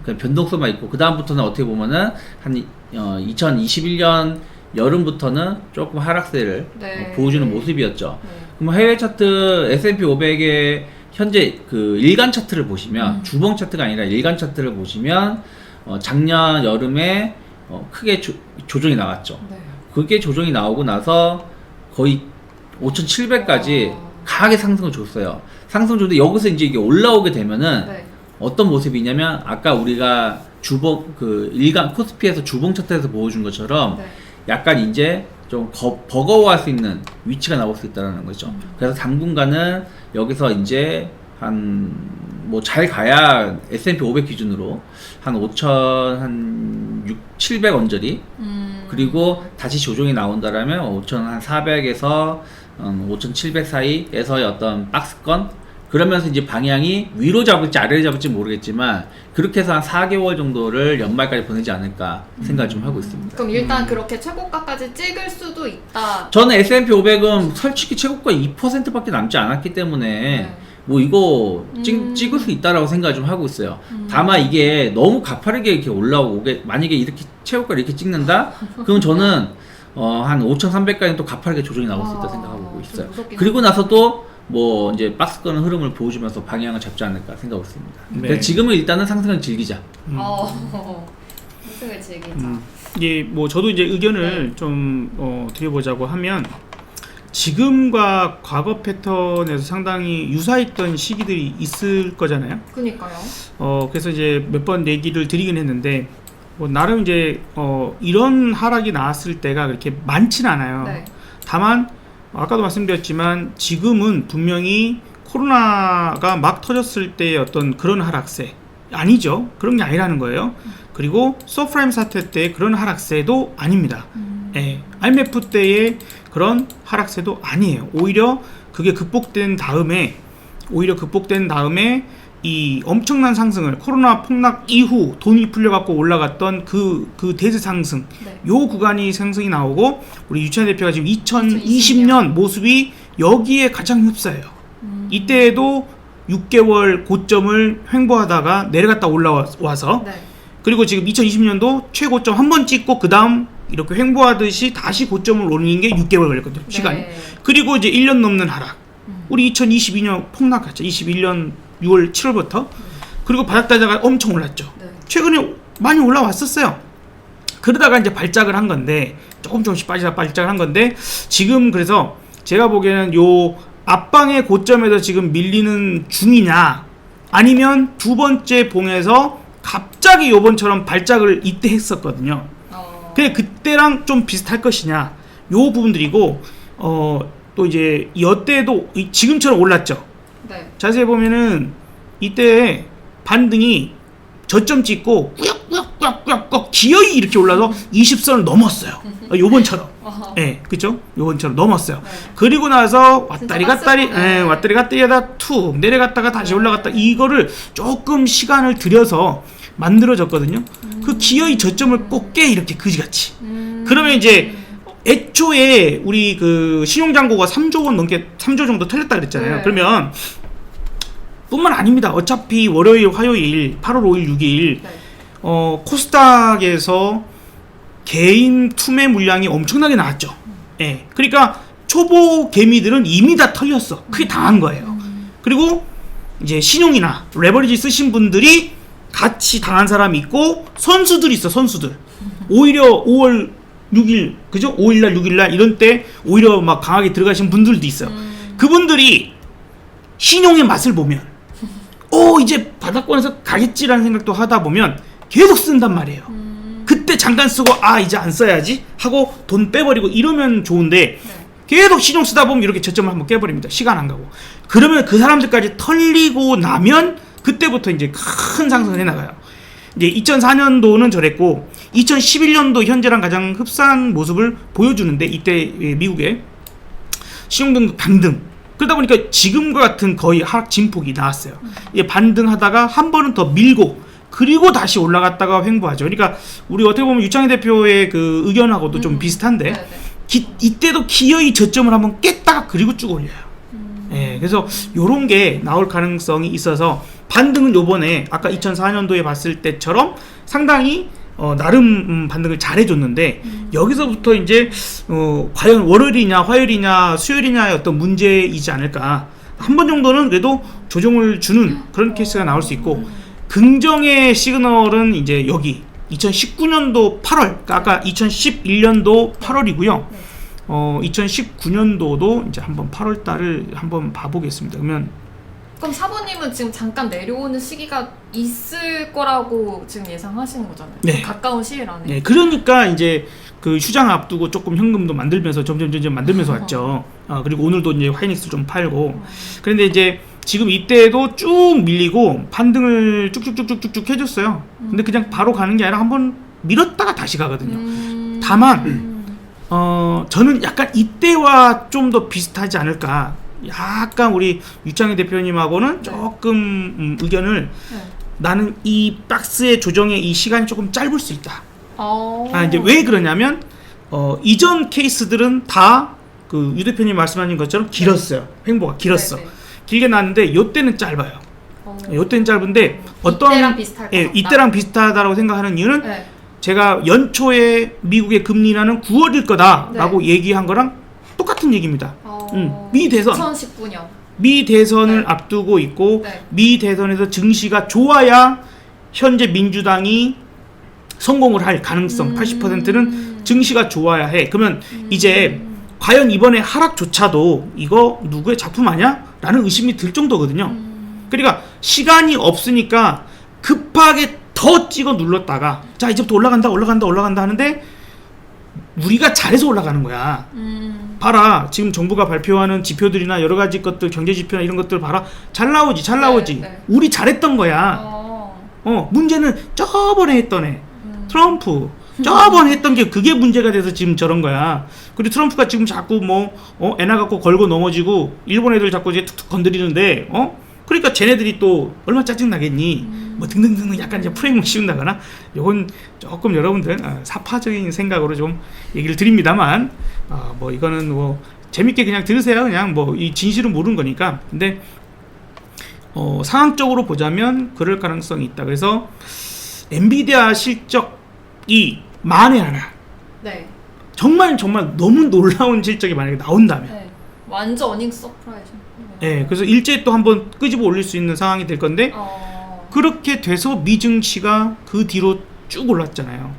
S3: 그냥 변동성만 있고, 그 다음부터는 어떻게 보면은 한 2021년 여름부터는 조금 하락세를
S2: 네.
S3: 보여주는 모습이었죠.
S2: 네.
S3: 그럼 해외 차트 S&P 500의 현재 그 일간 차트를 보시면, 주봉 차트가 아니라 일간 차트를 보시면 작년 여름에 크게 조정이 나왔죠.
S2: 네.
S3: 그게 조정이 나오고 나서 거의 5,700까지 강하게 상승을 줬어요. 상승 줬는데 여기서 이제 이게 올라오게 되면은
S2: 네.
S3: 어떤 모습이냐면, 아까 우리가 주봉 그 일간 코스피에서 주봉 차트에서 보여준 것처럼
S2: 네.
S3: 약간 이제 좀 버거워할 수 있는 위치가 나올 수 있다는 거죠. 그래서 당분간은 여기서 이제 뭐 잘 가야 S&P 500 기준으로 한 5,700 언저리, 그리고 다시 조정이 나온다라면 5,400에서 5,700 사이에서의 어떤 박스권, 그러면서 이제 방향이 위로 잡을지 아래로 잡을지 모르겠지만 그렇게 해서 한 4개월 정도를 연말까지 보내지 않을까 생각을 좀 하고 있습니다.
S2: 그럼 일단 그렇게 최고가까지 찍을 수도 있다.
S3: 저는 S&P 500은 솔직히 최고가 2%밖에 남지 않았기 때문에
S2: 네.
S3: 뭐 이거 찍을 수 있다라고 생각을 좀 하고 있어요. 다만 이게 너무 가파르게 이렇게 올라오게, 만약에 이렇게 최고가를 이렇게 찍는다? 그럼 저는 한 5,300까지는 또 가파르게 조정이 나올 수 있다 생각하고 있어요. 그리고 나서 또 뭐 이제 박스권 흐름을 보여주면서 방향을 잡지 않을까 생각하고 있습니다.
S1: 네.
S3: 근데 지금은 일단은 상승을 즐기자.
S2: 상승을 즐기자.
S1: 이게 뭐 저도 이제 의견을 좀 드려보자고 하면 지금과 과거 패턴에서 상당히 유사했던 시기들이 있을 거잖아요.
S2: 그니까요.
S1: 그래서 이제 몇 번 얘기를 드리긴 했는데 뭐 나름 이제 이런 하락이 나왔을 때가 그렇게 많진 않아요.
S2: 네.
S1: 다만 아까도 말씀드렸지만 지금은 분명히 코로나가 막 터졌을 때의 어떤 그런 하락세 아니죠. 그런 게 아니라는 거예요. 그리고 서프라임 사태 때 그런 하락세도 아닙니다. 예, IMF 때의 그런 하락세도 아니에요. 오히려 그게 극복된 다음에 이 엄청난 상승을 코로나 폭락 이후 돈이 풀려갖고 올라갔던 그 대세 상승
S2: 네.
S1: 요 구간이 상승이 나오고 우리 유찬 대표가 지금 2020년 모습이 여기에 가장 흡사해요. 이때에도 6개월 고점을 횡보하다가 내려갔다 올라와서
S2: 네.
S1: 그리고 지금 2020년도 최고점 한 번 찍고 그 다음 이렇게 횡보하듯이 다시 고점을 올리는 게 6개월 걸렸거든요. 시간이.
S2: 네.
S1: 그리고 이제 1년 넘는 하락. 우리 2022년 폭락했죠. 21년 6월 7월부터. 그리고 바닥다자가 엄청 올랐죠.
S2: 네.
S1: 최근에 많이 올라왔었어요. 그러다가 이제 발작을 한 건데 조금씩 빠지다 발작을 한 건데 지금 그래서 제가 보기에는 요 앞방의 고점에서 지금 밀리는 중이냐 아니면 두 번째 봉에서 갑자기 요번처럼 발작을 이때 했었거든요. 근데 그때랑 좀 비슷할 것이냐 요 부분들이고 또 이제 여태도 지금처럼 올랐죠.
S2: 네.
S1: 자세히 보면은 이때 반등이 저점 찍고 꾸역꾸역꾸역 기어이 이렇게 올라서 20선을 넘었어요. 요번처럼. 예, 그죠? 요번처럼 넘었어요.
S2: 네.
S1: 그리고 나서 왔다리
S2: 진짜
S1: 갔다리,
S2: 네.
S1: 왔다리 갔다리 하다 툭 내려갔다가 다시 올라갔다 이거를 조금 시간을 들여서 만들어졌거든요. 그 기어이 저점을 꼭 깨 이렇게 그지같이. 그러면 이제 애초에 우리 그 신용잔고가 3조 원 넘게 3조 정도 털렸다 그랬잖아요.
S2: 네.
S1: 그러면 뿐만 아닙니다. 어차피 월요일, 화요일, 8월 5일, 6일
S2: 네.
S1: 코스닥에서 개인 투매 물량이 엄청나게 나왔죠. 예. 그러니까 초보 개미들은 이미 다 털렸어. 그게 당한 거예요. 그리고 이제 신용이나 레버리지 쓰신 분들이 같이 당한 사람이 있고 선수들이 있어. 선수들. 오히려 5월 6일 그죠? 5일날 6일날 이런 때 오히려 막 강하게 들어가신 분들도 있어요. 그분들이 신용의 맛을 보면 이제 바닥권에서 가겠지라는 생각도 하다 보면 계속 쓴단 말이에요. 그때 잠깐 쓰고 이제 안 써야지 하고 돈 빼버리고 이러면 좋은데
S2: 네.
S1: 계속 신용 쓰다 보면 이렇게 저점을 한번 깨버립니다. 시간 안 가고. 그러면 그 사람들까지 털리고 나면 그때부터 이제 큰 상승을 해나가요. 이제 2004년도는 저랬고 2011년도 현재랑 가장 흡사한 모습을 보여주는데 이때 미국의 신용등급 반등 그러다 보니까 지금과 같은 거의 하락 진폭이 나왔어요. 반등하다가 한 번은 더 밀고 그리고 다시 올라갔다가 횡보하죠. 그러니까 우리 어떻게 보면 유창희 대표의 그 의견하고도 좀 비슷한데
S2: 네, 네.
S1: 이때도 기어이 저점을 한번 깼다가 그리고 쭉 올려요. 예, 그래서 요런 게 나올 가능성이 있어서 반등은 요번에 아까 2004년도에 봤을 때처럼 상당히 나름 반등을 잘해줬는데 여기서부터 이제 과연 월요일이냐 화요일이냐 수요일이냐의 어떤 문제이지 않을까. 한 번 정도는 그래도 조정을 주는 그런 케이스가 나올 수 있고 긍정의 시그널은 이제 여기 2019년도 8월 그러니까 아까 2011년도 8월이고요. 2019년도도 이제 한번 8월 달을 한번 봐보겠습니다. 그러면
S2: 사부님은 지금 잠깐 내려오는 시기가 있을 거라고 지금 예상하시는 거잖아요.
S1: 네.
S2: 가까운 시일 안에.
S1: 네, 그러니까 이제 그 휴장 앞두고 조금 현금도 만들면서 점점 만들면서 왔죠. 그리고 오늘도 이제 하이닉스 좀 팔고. 그런데 이제 지금 이때도 쭉 밀리고 반등을 쭉쭉쭉쭉쭉 해줬어요. 근데 그냥 바로 가는 게 아니라 한번 밀었다가 다시 가거든요. 다만 저는 약간 이때와 좀 더 비슷하지 않을까. 약간 우리 유창희 대표님하고는 조금 의견을 나는 이 박스의 조정의 이 시간이 조금 짧을 수 있다. 이제 왜 그러냐면 이전 케이스들은 다 그 유 대표님 말씀하신 것처럼 길었어요. 횡보가 길었어.
S2: 네네.
S1: 길게 나왔는데 요때는 짧아요. 요때는 짧은데 어떤
S2: 이때랑 비슷할 것 같다.
S1: 이때랑 비슷하다고 생각하는 이유는
S2: 네.
S1: 제가 연초에 미국의 금리 인하는 9월일 거다라고 얘기한 거랑 똑같은 얘기입니다. 미 대선
S2: 2019년
S1: 미 대선을
S2: 네.
S1: 앞두고 있고
S2: 네.
S1: 미 대선에서 증시가 좋아야 현재 민주당이 성공을 할 가능성 80%는 증시가 좋아야 해. 그러면 이제 과연 이번에 하락조차도 이거 누구의 작품 아니야? 라는 의심이 들 정도거든요. 그러니까 시간이 없으니까 급하게 더 찍어 눌렀다가 자 이제부터 올라간다 하는데 우리가 잘해서 올라가는 거야. 봐라 지금 정부가 발표하는 지표들이나 여러 가지 것들 경제 지표나 이런 것들 봐라 잘 나오지.
S2: 네.
S1: 우리 잘했던 거야. 문제는 저번에 했던 애 트럼프 저번에 했던 게 그게 문제가 돼서 지금 저런 거야. 그리고 트럼프가 지금 자꾸 애나 갖고 걸고 넘어지고 일본 애들 자꾸 이제 툭툭 건드리는데 그러니까 쟤네들이 또 얼마나 짜증 나겠니? 뭐 등등등 약간 이제 프레임을 씌운다거나 요건 조금 여러분들 사파적인 생각으로 좀 얘기를 드립니다만 뭐 이거는 뭐 재밌게 그냥 들으세요. 그냥 뭐 이 진실은 모르는 거니까. 근데 상황적으로 보자면 그럴 가능성이 있다. 그래서 엔비디아 실적이 만에 하나
S2: 네.
S1: 정말 너무 놀라운 실적이 만약에 나온다면
S2: 네. 완전 어닝 서프라이즈.
S1: 네, 그래서 일제히 또 한번 끄집어 올릴 수 있는 상황이 될 건데 그렇게 돼서 미증시가 그 뒤로 쭉 올랐잖아요.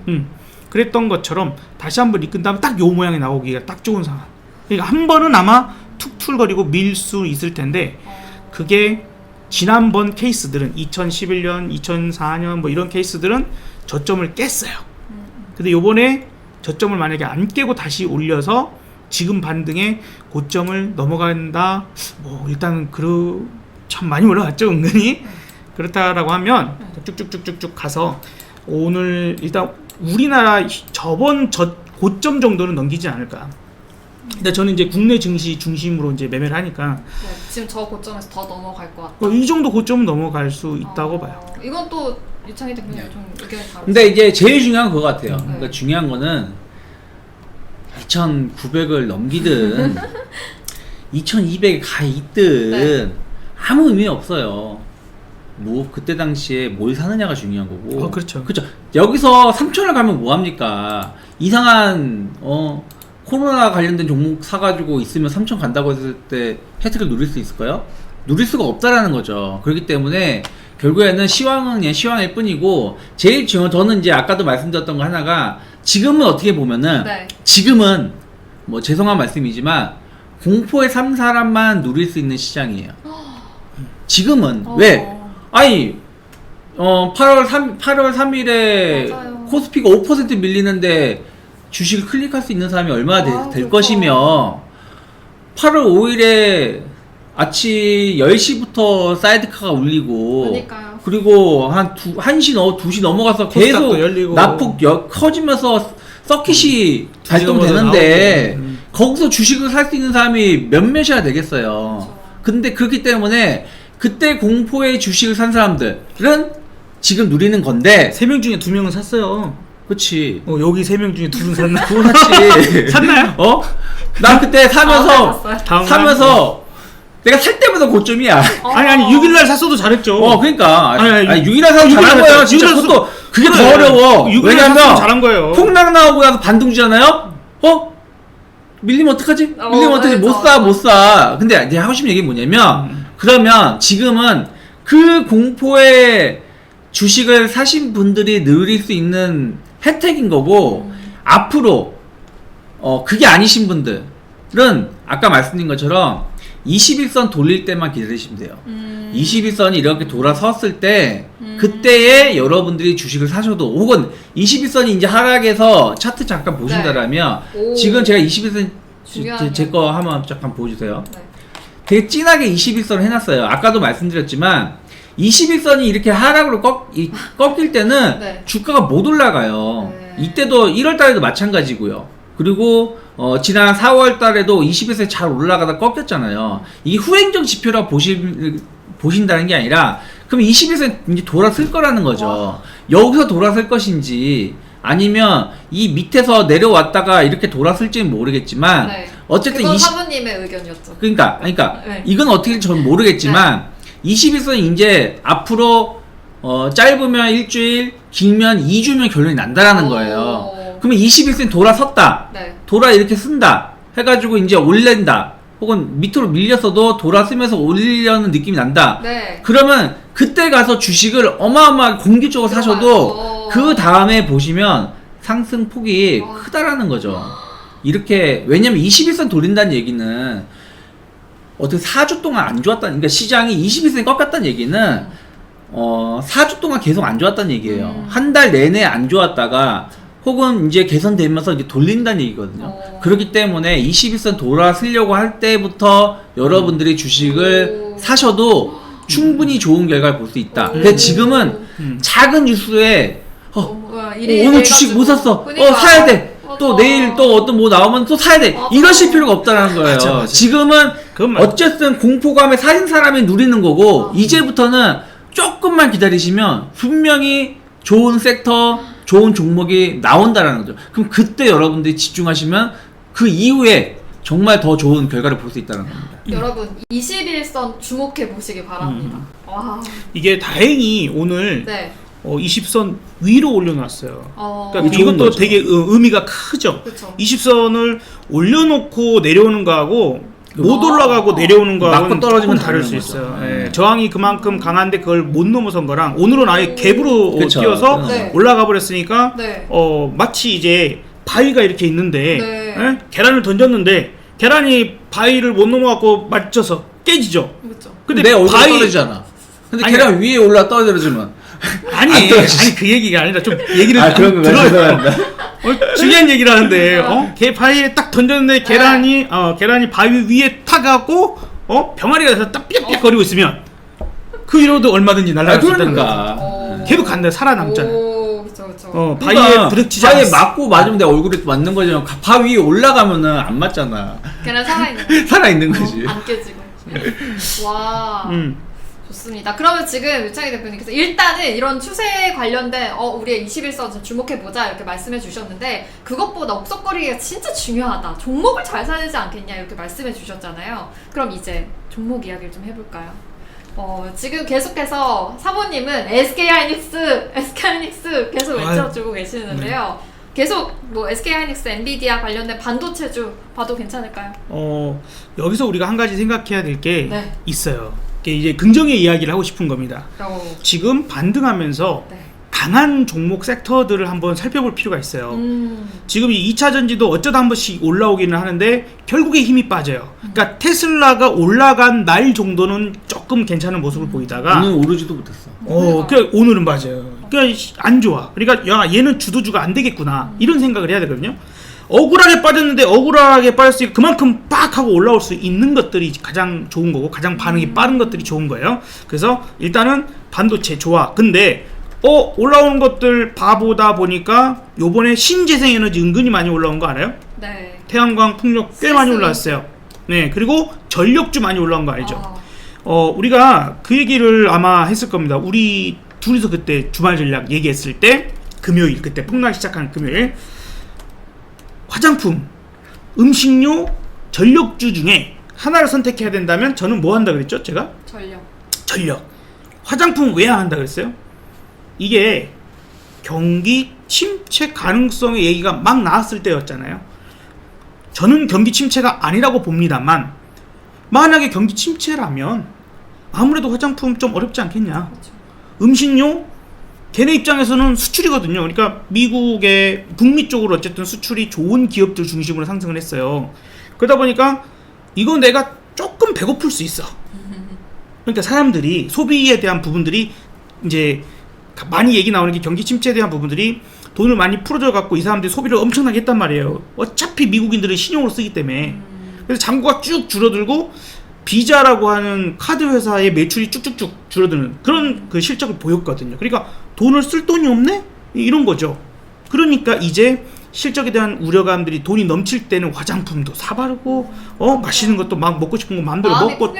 S2: 네.
S1: 그랬던 것처럼 다시 한번 이끈 다음에 딱 요 모양이 나오기가 딱 좋은 상황. 그러니까 한 번은 아마 툭툴거리고 밀 수 있을 텐데 그게 지난번 케이스들은 2011년, 2004년 뭐 이런 케이스들은 저점을 깼어요. 근데 요번에 저점을 만약에 안 깨고 다시 올려서 지금 반등에 고점을 넘어간다. 뭐 일단 참 많이 올라갔죠, 은근히. 그렇다라고 하면 쭉쭉쭉쭉쭉 가서 오늘 일단 우리나라 저번 고점 정도는 넘기지 않을까. 근데 저는 이제 국내 증시 중심으로 이제 매매를 하니까
S2: 네. 지금 저 고점에서 더 넘어갈 것 같다.
S1: 이 정도 고점은 넘어갈 수 있다고 봐요.
S2: 이건 또 유창희 대표님 좀 의견이 다르죠.
S3: 근데 이제 제일 중요한 그거 같아요. 그러니까 중요한 거는 2,900을 넘기든 2,200에 가 있든 아무 의미 없어요. 뭐 그때 당시에 뭘 사느냐가 중요한 거고.
S1: 그렇죠.
S3: 그렇죠. 여기서 3,000을 가면 뭐 합니까? 이상한 코로나 관련된 종목 사가지고 있으면 3,000 간다고 했을 때 혜택을 누릴 수 있을까요? 누릴 수가 없다라는 거죠. 그렇기 때문에 결국에는 시황은 그냥 시황일 뿐이고 제일 중요한 저는 이제 아까도 말씀드렸던 거 하나가 지금은 어떻게 보면은 지금은 뭐 죄송한 말씀이지만 공포의 3사람만 누릴 수 있는 시장이에요. 지금은 왜? 아니 8월 3일에
S2: 맞아요.
S3: 코스피가 5% 밀리는데 주식을 클릭할 수 있는 사람이 얼마나 될 것이며 8월 5일에 아침 10시부터 사이드카가 울리고
S2: 그러니까요.
S3: 그리고 한 2시 넘어가서 계속
S1: 열리고.
S3: 낙폭 커지면서 서킷이 발동되는데 거기서 주식을 살 수 있는 사람이 몇몇이야 되겠어요.
S2: 그렇죠.
S3: 근데 그렇기 때문에 그때 공포의 주식을 산 사람들은 지금 누리는 건데
S1: 3명 중에 2명은 샀어요.
S3: 그치.
S1: 여기 3명 중에 2분 샀나?
S3: 그거 샀지.
S1: 샀나요?
S3: 난 그때 사면서
S1: 다음
S3: 내가 살 때마다 고점이야.
S1: 아니 6일날 샀어도 잘했죠.
S3: 그러니까
S1: 아니,
S3: 6일날 사서 잘한 거예요. 진짜 그것도 그게 더 어려워.
S1: 6일날
S3: 왜냐면
S1: 잘한 거예요.
S3: 폭락 나오고 나서 반등주잖아요. 밀리면 어떡하지? 밀리면 어떡하지? 못 사. 근데 이제 하고 싶은 얘기 뭐냐면 그러면 지금은 그 공포의 주식을 사신 분들이 누릴 수 있는 혜택인 거고 앞으로 그게 아니신 분들은 아까 말씀드린 것처럼 21선 돌릴 때만 기다리시면 돼요. 21선이 이렇게 돌아섰을 때 그때에 여러분들이 주식을 사셔도 혹은 21선이 이제 하락해서 차트 잠깐 보신다라면 지금 제가 21선 제 거 한번 잠깐 보여주세요. 되게 진하게 21선을 해놨어요. 아까도 말씀드렸지만 21선이 이렇게 하락으로 꺾일 때는 주가가 못 올라가요. 이때도 1월달에도 마찬가지고요. 그리고 지난 4월달에도 21선이 잘 올라가다 꺾였잖아요. 이게 후행적 지표라고 보신다는 게 아니라 그럼 21선 이제 돌아설 거라는 거죠. 여기서 돌아설 것인지 아니면 이 밑에서 내려왔다가 이렇게 돌아설지는 모르겠지만 어쨌든
S2: 그건 사부님의 의견이었죠.
S3: 그러니까 이건 어떻게 될지 전 모르겠지만 21선이 이제 앞으로 짧으면 일주일, 길면 2주면 결론이 난다라는 거예요. 그러면 21선이 돌아섰다. 돌아 이렇게 쓴다. 해가지고 이제 올린다. 혹은 밑으로 밀렸어도 돌아서면서 올리려는 느낌이 난다. 그러면 그때 가서 주식을 어마어마하게 공격적으로 사셔도 그 다음에 보시면 상승 폭이
S2: 와.
S3: 크다라는 거죠. 이렇게 왜냐면 21선 돌린다는 얘기는 어떻게 4주 동안 안 좋았다는, 그러니까 시장이 21선이 꺾였다는 얘기는 4주 동안 계속 안 좋았다는 얘기예요. 한 달 내내 안 좋았다가 혹은 이제 개선되면서 이제 돌린다는 얘기거든요. 그렇기 때문에 21선 돌아서려고 할 때부터 여러분들이 주식을 사셔도 충분히 좋은 결과를 볼 수 있다. 근데 지금은 작은 뉴스에 오늘 주식 못 샀어.
S2: 그러니까.
S3: 사야 돼. 또
S2: 맞아.
S3: 내일 또 어떤 뭐 나오면 또 사야 돼.
S2: 맞아.
S3: 이러실 필요가 없다는 거예요.
S1: 맞아.
S3: 지금은
S1: 그건 맞아.
S3: 어쨌든 공포감에 사신 사람이 누리는 거고 이제부터는 조금만 기다리시면 분명히 좋은 섹터, 좋은 종목이 나온다라는 거죠. 그럼 그때 여러분들이 집중하시면 그 이후에 정말 더 좋은 결과를 볼 수 있다는 겁니다.
S2: 여러분 21선 주목해 보시기 바랍니다. 와.
S1: 이게 다행히 오늘
S2: 네.
S1: 20선 위로 올려놨어요. 그러니까
S3: 이게 좋은
S1: 이것도
S3: 거죠.
S1: 되게 의미가 크죠.
S2: 그렇죠.
S1: 20선을 올려놓고 내려오는 거하고 못
S2: 아.
S1: 올라가고 내려오는 거하고는
S3: 맞고 떨어지면
S1: 조금 다를
S3: 다른
S1: 수
S3: 거죠.
S1: 있어요.
S3: 네.
S1: 예, 저항이 그만큼 강한데 그걸 못 넘어선 거랑 오늘은 아예 갭으로
S3: 그쵸.
S1: 뛰어서
S2: 네.
S1: 올라가 버렸으니까
S2: 네.
S1: 마치 이제 바위가 이렇게 있는데
S2: 네.
S1: 예? 계란을 던졌는데 계란이 바위를 못 넘어갖고 맞춰서 깨지죠.
S2: 그렇죠.
S1: 근데
S3: 내 얼굴
S1: 바위
S3: 떨어지잖아. 근데
S1: 아니,
S3: 계란 위에 올라 떨어지면
S1: 아니
S3: 안 떨어지지.
S1: 아니 그 얘기가 아니라 좀 얘기를
S3: 그런 거
S1: 들어요.
S3: 죄송합니다.
S1: 중요한 얘기를 하는데 걔 바위에 딱 던졌는데 계란이 바위 위에 타갖고 병아리가 돼서 딱 삐약삐약거리고 있으면 그 위로도 얼마든지 날아갈 수 있다는 거죠.
S2: 어.
S1: 걔도 간다 살아남잖아.
S2: 오, 그렇죠.
S1: 바위에 부딪히지
S3: 바위에
S1: 않았어.
S3: 맞고 맞으면 내 얼굴에 맞는 거잖아. 바위 위에 올라가면은 안 맞잖아.
S2: 걔는 살아있는.
S3: 살아 있는 거지.
S2: 안 깨지고. 와.
S1: 음.
S2: 좋습니다. 그러면 지금 유창희 대표님께서 일단은 이런 추세 관련된 우리의 21선 주목해보자 이렇게 말씀해 주셨는데 그것보다 옥석거리가 진짜 중요하다. 종목을 잘 사야 되지 않겠냐 이렇게 말씀해 주셨잖아요. 그럼 이제 종목 이야기를 좀 해볼까요? 지금 계속해서 사모님은 SK하이닉스 계속 외쳐주고 계시는데요. 계속 뭐 SK하이닉스, 엔비디아 관련된 반도체주 봐도 괜찮을까요?
S1: 여기서 우리가 한 가지 생각해야 될 게
S2: 네.
S1: 있어요. 이제 긍정의 이야기를 하고 싶은 겁니다.
S2: 어.
S1: 지금 반등하면서
S2: 네.
S1: 강한 종목 섹터들을 한번 살펴볼 필요가 있어요. 지금 이 2차 전지도 어쩌다 한 번씩 올라오기는 하는데 결국에 힘이 빠져요. 그러니까 테슬라가 올라간 날 정도는 조금 괜찮은 모습을 보이다가
S3: 오늘 오르지도 못했어.
S1: 그러니까 오늘은 맞아요. 그러니까 안 좋아. 그러니까 야 얘는 주도주가 안 되겠구나 이런 생각을 해야 되거든요. 억울하게 빠졌는데 억울하게 빠졌으니까 그만큼 빡 하고 올라올 수 있는 것들이 가장 좋은 거고 가장 반응이 빠른 것들이 좋은 거예요. 그래서 일단은 반도체 좋아. 근데 올라오는 것들 봐보다 보니까 요번에 신재생에너지 은근히 많이 올라온 거 알아요?
S2: 네.
S1: 태양광, 풍력 꽤 많이 올라왔어요. 네, 그리고 전력주 많이 올라온 거 알죠? 우리가 그 얘기를 아마 했을 겁니다. 우리 둘이서 그때 주말 전략 얘기했을 때 금요일 그때 폭락 시작한 금요일 화장품, 음식료, 전력주 중에 하나를 선택해야 된다면 저는 뭐 한다 그랬죠? 제가? 전력. 화장품 왜 안 한다 그랬어요? 이게 경기 침체 가능성의 얘기가 막 나왔을 때였잖아요. 저는 경기 침체가 아니라고 봅니다만 만약에 경기 침체라면 아무래도 화장품 좀 어렵지 않겠냐.
S2: 그렇죠.
S1: 음식료 걔네 입장에서는 수출이거든요. 그러니까 미국의 북미 쪽으로 어쨌든 수출이 좋은 기업들 중심으로 상승을 했어요. 그러다 보니까 이거 내가 조금 배고플 수 있어. 그러니까 사람들이 소비에 대한 부분들이 이제 많이 얘기 나오는 게 경기 침체에 대한 부분들이 돈을 많이 풀어줘 갖고 이 사람들이 소비를 엄청나게 했단 말이에요. 어차피 미국인들은 신용으로 쓰기 때문에. 그래서 잔고가 쭉 줄어들고 비자라고 하는 카드 회사의 매출이 쭉쭉쭉 줄어드는 그런 그 실적을 보였거든요. 그러니까 돈을 쓸 돈이 없네? 이런 거죠. 그러니까 이제 실적에 대한 우려감들이 돈이 넘칠 때는 화장품도 사바르고 맛있는 것도 막 먹고 싶은 거 마음대로 먹고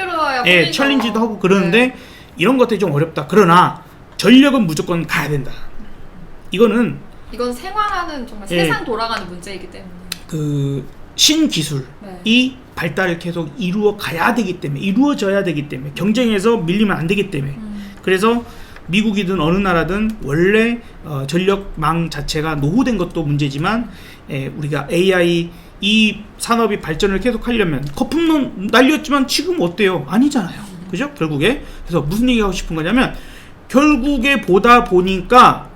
S1: 챌린지도 하고 그러는데 이런 것들이 좀 어렵다. 그러나 전력은 무조건 가야 된다. 이건
S2: 생활하는 정말 세상 돌아가는 문제이기 때문에
S1: 그 신기술이 발달을 계속 이루어져야 되기 때문에 경쟁에서 밀리면 안 되기 때문에 그래서 미국이든 어느 나라든 원래 전력망 자체가 노후된 것도 문제지만 우리가 AI 이 산업이 발전을 계속 하려면 거품론 날렸지만 지금 어때요? 아니잖아요. 그죠? 결국에 그래서 무슨 얘기하고 싶은 거냐면 결국에 보다 보니까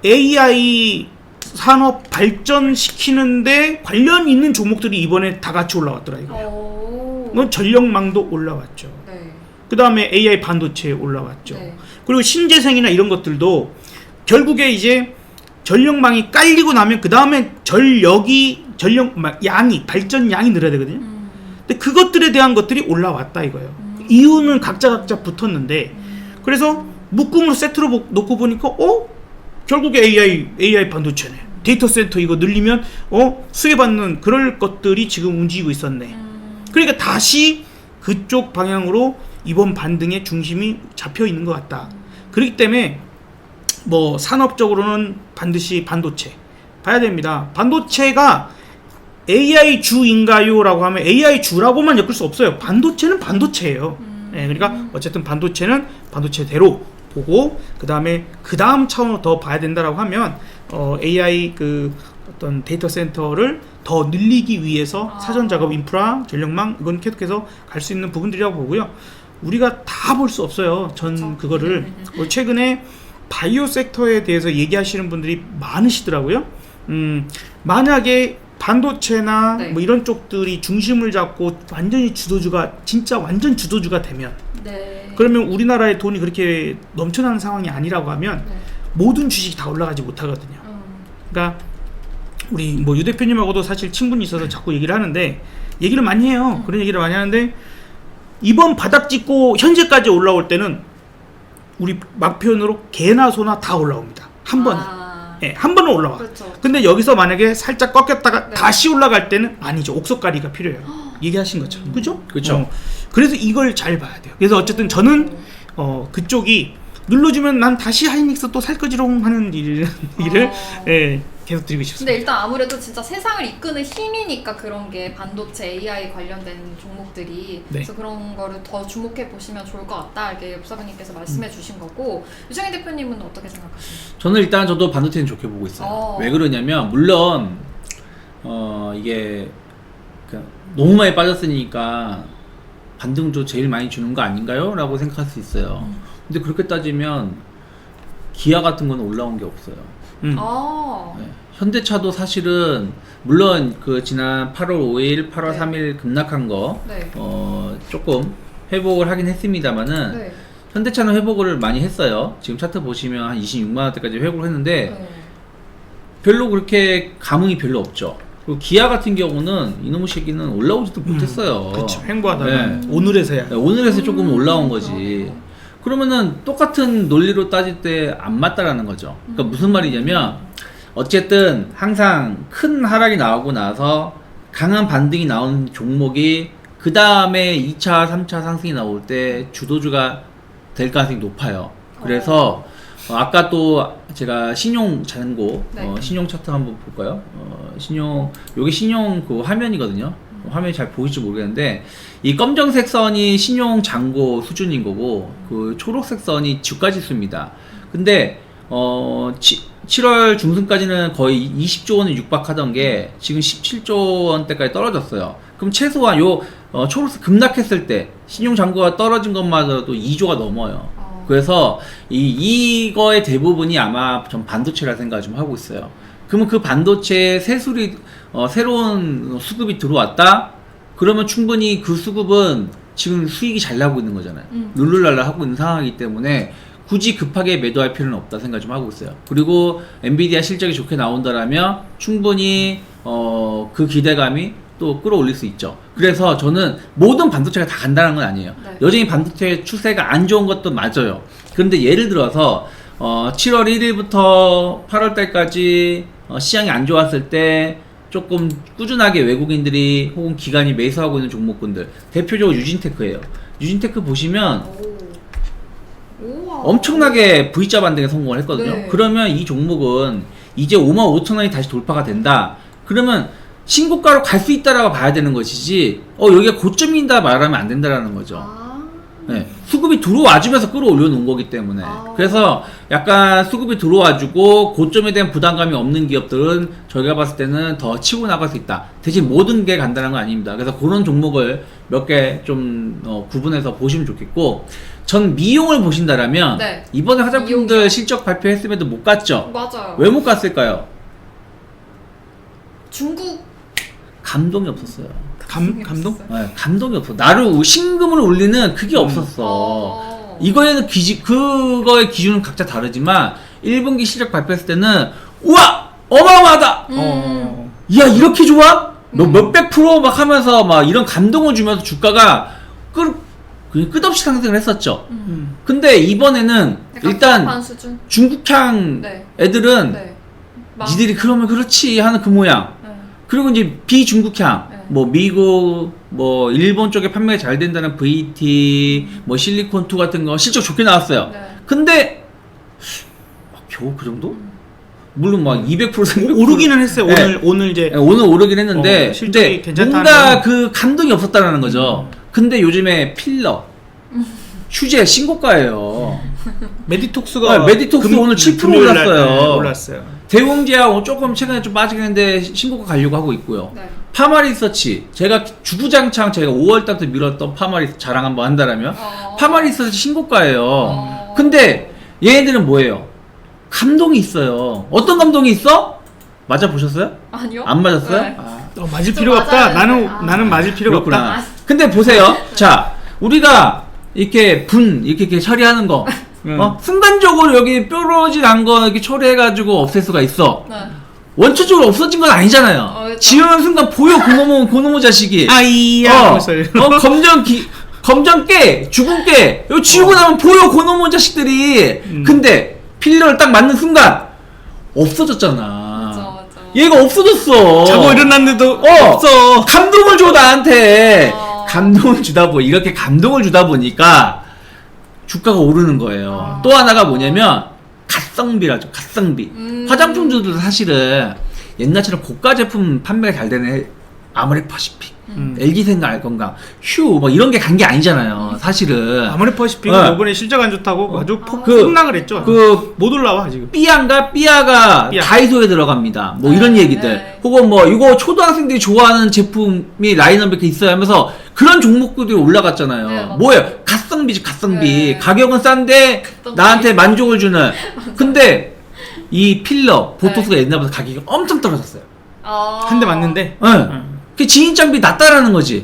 S1: AI 산업 발전시키는데 관련 있는 종목들이 이번에 다 같이 올라왔더라 이거예요. 이건 전력망도 올라왔죠.
S2: 네.
S1: 그 다음에 AI 반도체 올라왔죠.
S2: 네.
S1: 그리고 신재생이나 이런 것들도 결국에 이제 전력망이 깔리고 나면 그 다음에 양이 발전 양이 늘어야 되거든요. 근데 그것들에 대한 것들이 올라왔다 이거예요. 이유는 각자 붙었는데 그래서 묶음으로 세트로 놓고 보니까 결국에 AI 반도체네. 데이터 센터 이거 늘리면 수혜받는 그럴 것들이 지금 움직이고 있었네. 그러니까 다시 그쪽 방향으로 이번 반등의 중심이 잡혀 있는 것 같다. 그렇기 때문에 뭐 산업적으로는 반드시 반도체 봐야 됩니다. 반도체가 AI 주인가요?라고 하면 AI 주라고만 엮을 수 없어요. 반도체는 반도체예요. 네, 그러니까 어쨌든 반도체는 반도체대로 보고 그 다음 차원으로 더 봐야 된다라고 하면 AI 그 어떤 데이터 센터를 더 늘리기 위해서 사전 작업 인프라 전력망 이건 계속해서 갈 수 있는 부분들이라고 보고요. 우리가 다 볼 수 없어요. 그거를 최근에 바이오 섹터에 대해서 얘기하시는 분들이 많으시더라고요. 만약에 반도체나
S2: 네.
S1: 뭐 이런 쪽들이 중심을 잡고 완전히 진짜 완전 주도주가 되면
S2: 네.
S1: 그러면 우리나라의 돈이 그렇게 넘쳐나는 상황이 아니라고 하면
S2: 네.
S1: 모든 주식이 다 올라가지 못하거든요. 그러니까 우리 뭐 유 대표님하고도 사실 친분이 있어서 자꾸 얘기를 하는데 얘기를 많이 해요. 그런 얘기를 많이 하는데 이번 바닥 찍고 현재까지 올라올 때는 우리 막 표현으로 개나 소나 다 올라옵니다. 한 번은. 예, 한 번은 올라와.
S2: 그렇죠.
S1: 근데 여기서 만약에 살짝 꺾였다가
S2: 네.
S1: 다시 올라갈 때는 아니죠. 옥석가리가 필요해요. 얘기하신 것처럼. 그죠?
S3: 그쵸.
S1: 그래서 이걸 잘 봐야 돼요. 그래서 어쨌든 저는 그쪽이 눌러주면 난 다시 하이닉스 또 살 거지롱 하는 일을 예, 계속 드리고 싶습니다.
S2: 근데 일단 아무래도 진짜 세상을 이끄는 힘이니까 그런 게 반도체 AI 관련된 종목들이
S1: 네.
S2: 그래서 그런 거를 더 주목해 보시면 좋을 것 같다 이렇게 엽사부님께서 말씀해 주신 거고 유창희 대표님은 어떻게 생각하세요?
S3: 저는 일단 저도 반도체는 좋게 보고 있어요. 왜 그러냐면 물론 이게 너무 많이 빠졌으니까 반등도 제일 많이 주는 거 아닌가요? 라고 생각할 수 있어요. 근데 그렇게 따지면 기아 같은 건 올라온 게 없어요. 네. 현대차도 사실은 물론 그 지난 8월 5일, 8월
S2: 네.
S3: 3일 급락한 거
S2: 네.
S3: 조금 회복을 하긴 했습니다만은
S2: 네.
S3: 현대차는 회복을 많이 했어요. 지금 차트 보시면 한 26만 원대까지 회복을 했는데
S2: 네.
S3: 별로 그렇게 감흥이 별로 없죠. 그리고 기아 같은 경우는 이놈의 새끼는 올라오지도 못했어요.
S1: 그렇죠. 횡보하다가
S3: 네.
S1: 오늘에서야.
S3: 네, 오늘에서 조금 올라온 거지. 그러면은 똑같은 논리로 따질 때 안 맞다라는 거죠. 그러니까 무슨 말이냐면 어쨌든 항상 큰 하락이 나오고 나서 강한 반등이 나오는 종목이 그 다음에 2차, 3차 상승이 나올 때 주도주가 될 가능성이 높아요. 그래서 아까 또 제가 신용 잔고
S2: 네.
S3: 신용 차트 한번 볼까요? 요게 신용 그 화면이거든요. 화면이 잘 보일지 모르겠는데 이 검정색 선이 신용 잔고 수준인 거고 그 초록색 선이 주가 지수입니다. 근데 7월 중순까지는 거의 20조 원을 육박하던 게 지금 17조 원대까지 떨어졌어요. 그럼 최소한 요 초록색 급락했을 때 신용 잔고가 떨어진 것마저도 2조가 넘어요. 그래서 이거의 대부분이 아마 전 반도체라 생각을 좀 하고 있어요. 그러면 그 반도체에 새로운 수급이 들어왔다? 그러면 충분히 그 수급은 지금 수익이 잘 나고 있는 거잖아요. 룰루랄라 하고 있는 상황이기 때문에 굳이 급하게 매도할 필요는 없다 생각 좀 하고 있어요. 그리고 엔비디아 실적이 좋게 나온다라면 충분히 그 기대감이 또 끌어올릴 수 있죠. 그래서 저는 모든 반도체가 다 간다는 건 아니에요.
S2: 네.
S3: 여전히 반도체 추세가 안 좋은 것도 맞아요. 그런데 예를 들어서 7월 1일부터 8월 달까지 시장이 안 좋았을 때 조금 꾸준하게 외국인들이 혹은 기관이 매수하고 있는 종목군들 대표적으로 유진테크예요. 유진테크 보시면 엄청나게 V자 반등에 성공을 했거든요.
S2: 네.
S3: 그러면 이 종목은 이제 55,000원이 다시 돌파가 된다. 그러면 신고가로 갈 수 있다라고 봐야 되는 것이지 여기가 고점이다 말하면 안 된다라는 거죠. 네, 수급이 들어와주면서 끌어올려 놓은 거기 때문에
S2: 아.
S3: 그래서 약간 수급이 들어와주고 고점에 대한 부담감이 없는 기업들은 저희가 봤을 때는 더 치고 나갈 수 있다. 대신 모든 게 간단한 건 아닙니다. 그래서 그런 종목을 몇 개 좀 구분해서 보시면 좋겠고, 전 미용을 보신다라면
S2: 네.
S3: 이번에 화장품들
S2: 미용이요?
S3: 실적 발표했음에도 못 갔죠.
S2: 맞아요.
S3: 왜 못 갔을까요?
S2: 중국
S3: 감동이 없었어요.
S1: 감동?
S3: 네, 감동이 없어. 나를 신금을 울리는 그게 없었어. 이거에는 그거의 기준은 각자 다르지만 1분기 실적 발표했을 때는 우와 어마어마하다. 야 이렇게 좋아? 몇백 프로 막 하면서 막 이런 감동을 주면서 주가가 그냥 끝없이 상승을 했었죠. 근데 이번에는 일단
S2: 반 수준?
S3: 중국향
S2: 네.
S3: 애들은
S2: 네.
S3: 니들이 그러면 그렇지 하는 그 모양.
S2: 네.
S3: 그리고 이제 비중국향,
S2: 네.
S3: 뭐 미국, 뭐 일본 쪽에 판매가 잘 된다는 VT, 뭐 실리콘2 같은 거 실적 좋게 나왔어요.
S2: 네.
S3: 근데 겨우 그 정도? 물론 막 200% 300%
S1: 오르기는 했어요.
S3: 네.
S1: 오늘 이제
S3: 네, 오늘 오르긴 했는데
S1: 실적이
S3: 근데
S1: 괜찮다는
S3: 뭔가
S1: 건-
S3: 그 감동이 없었다라는 거죠. 근데 요즘에 필러, 휴재 신고가예요.
S1: 메디톡스가
S3: 메디톡스 오늘 7%
S1: 금요일 날,
S3: 올랐어요.
S1: 네, 올랐어요.
S3: 대웅제약 조금 최근에 좀 빠지긴 했는데 신고가 가려고 하고 있고요.
S2: 네.
S3: 파마리서치 제가 주구장창 제가 5월 달부터 밀었던 파마리 자랑 한번 한다라면 파마리서치 신고가예요. 근데 얘네들은 뭐예요? 감동이 있어요. 어떤 감동이 있어? 맞아 보셨어요?
S2: 아니요.
S3: 안 맞았어요?
S2: 네.
S3: 아,
S1: 맞을
S2: 좀
S1: 필요가 없다.
S2: 맞아야 되는데.
S1: 나는 맞을 필요가
S3: 그렇구나.
S1: 없다.
S3: 근데 보세요. 자, 우리가 이렇게 이렇게 처리하는 거, 순간적으로 여기 뾰루지 난 거 이렇게 처리해가지고 없앨 수가 있어.
S2: 네.
S3: 원초적으로 없어진 건 아니잖아요.
S2: 그렇죠.
S3: 지우는 순간 보여 그놈의 자식이.
S1: 아이야.
S3: 검정 깨, 죽은 깨. 이거 지우고 나면 보여 그놈의 자식들이. 근데 필러를 딱 맞는 순간 없어졌잖아.
S2: 맞아.
S3: 얘가 없어졌어.
S1: 자고 일어났는데도
S3: 어.
S1: 없어.
S3: 감동을 줘 나한테.
S2: 어.
S3: 감동을 주다 보니 이렇게 감동을 주다 보니까 주가가 오르는 거예요. 또 하나가 뭐냐면 갓성비라죠. 갓성비. 화장품들도 사실은 옛날처럼 고가 제품 판매가 잘 되는 아모레퍼시픽, LG생각 알건강, 휴 뭐 이런 게 간 게 아니잖아요. 사실은
S1: 아모레퍼시픽은
S3: 네.
S1: 이번에 실적 안 좋다고 아주
S3: 그-
S1: 폭락을 했죠. 못 올라와 지금.
S3: 삐아가
S1: 삐아.
S3: 다이소에 들어갑니다. 뭐
S2: 네,
S3: 이런 얘기들.
S2: 네.
S3: 혹은 뭐 이거 초등학생들이 좋아하는 제품이 라인업에 이렇게 있어야 하면서 그런 종목들이 올라갔잖아요.
S2: 네, 맞아요.
S3: 뭐예요? 갓성비지 갓성비.
S2: 네.
S3: 가격은 싼데
S2: 갓성비.
S3: 나한테 만족을 주는. 근데 이 필러 보톡스가 옛날보다 가격이 엄청 떨어졌어요.
S1: 한 대 맞는데.
S3: 네. 그 진입장비 낮다라는 거지.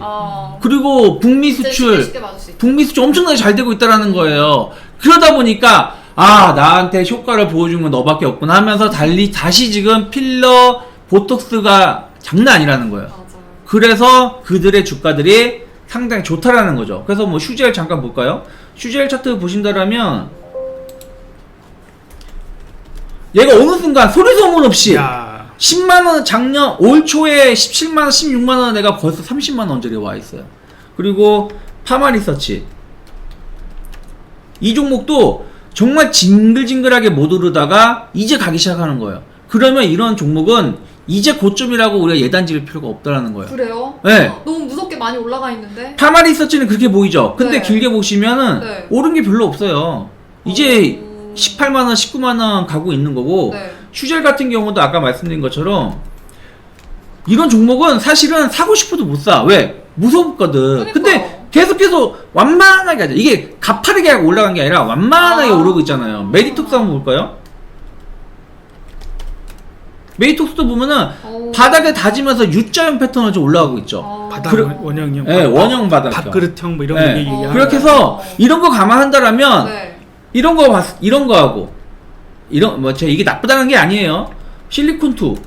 S3: 그리고 북미 수출
S2: 쉽게 맞을 수 있죠.
S3: 북미 수출 엄청나게 잘 되고 있다라는 거예요. 그러다 보니까 나한테 효과를 보여준 건 너밖에 없구나 하면서 다시 지금 필러 보톡스가 장난 아니라는 거예요.
S2: 맞아요.
S3: 그래서 그들의 주가들이 상당히 좋다라는 거죠. 그래서 뭐 슈젤 잠깐 볼까요? 슈젤 차트 보신다라면 얘가 어느 순간 소리 소문 없이
S1: 야.
S3: 10만원 작년 올 초에 17만원 16만원 내가 벌써 30만원 언저리에 와 있어요. 그리고 파마리서치 이 종목도 정말 징글징글하게 못 오르다가 이제 가기 시작하는 거예요. 그러면 이런 종목은 이제 고점이라고 우리가 예단 지을 필요가 없다라는 거예요.
S2: 그래요?
S3: 네.
S2: 너무 무섭게 많이 올라가 있는데.
S3: 파마리서치는 그렇게 보이죠. 근데
S2: 네.
S3: 길게 보시면은
S2: 네.
S3: 오른 게 별로 없어요. 이제 18만원 19만원 가고 있는 거고
S2: 네.
S3: 슈젤 같은 경우도 아까 말씀드린 것처럼 이런 종목은 사실은 사고 싶어도 못 사. 왜? 무섭거든.
S2: 그러니까요.
S3: 근데 계속해서 완만하게 하죠. 이게 가파르게 올라간 게 아니라 완만하게 오르고 있잖아요. 메디톡스 한번 볼까요? 메디톡스도 보면은 바닥에 다지면서 U자형 패턴으로 좀 올라가고 있죠.
S1: 바닥 원형형.
S3: 네, 원형 바닥.
S1: 밥그릇형 뭐 이런
S3: 네.
S1: 거 얘기하는.
S3: 그렇게 해서 이런 거 감안한다라면
S2: 네.
S3: 이런 거 하고 제가 이게 나쁘다는 게 아니에요. 실리콘2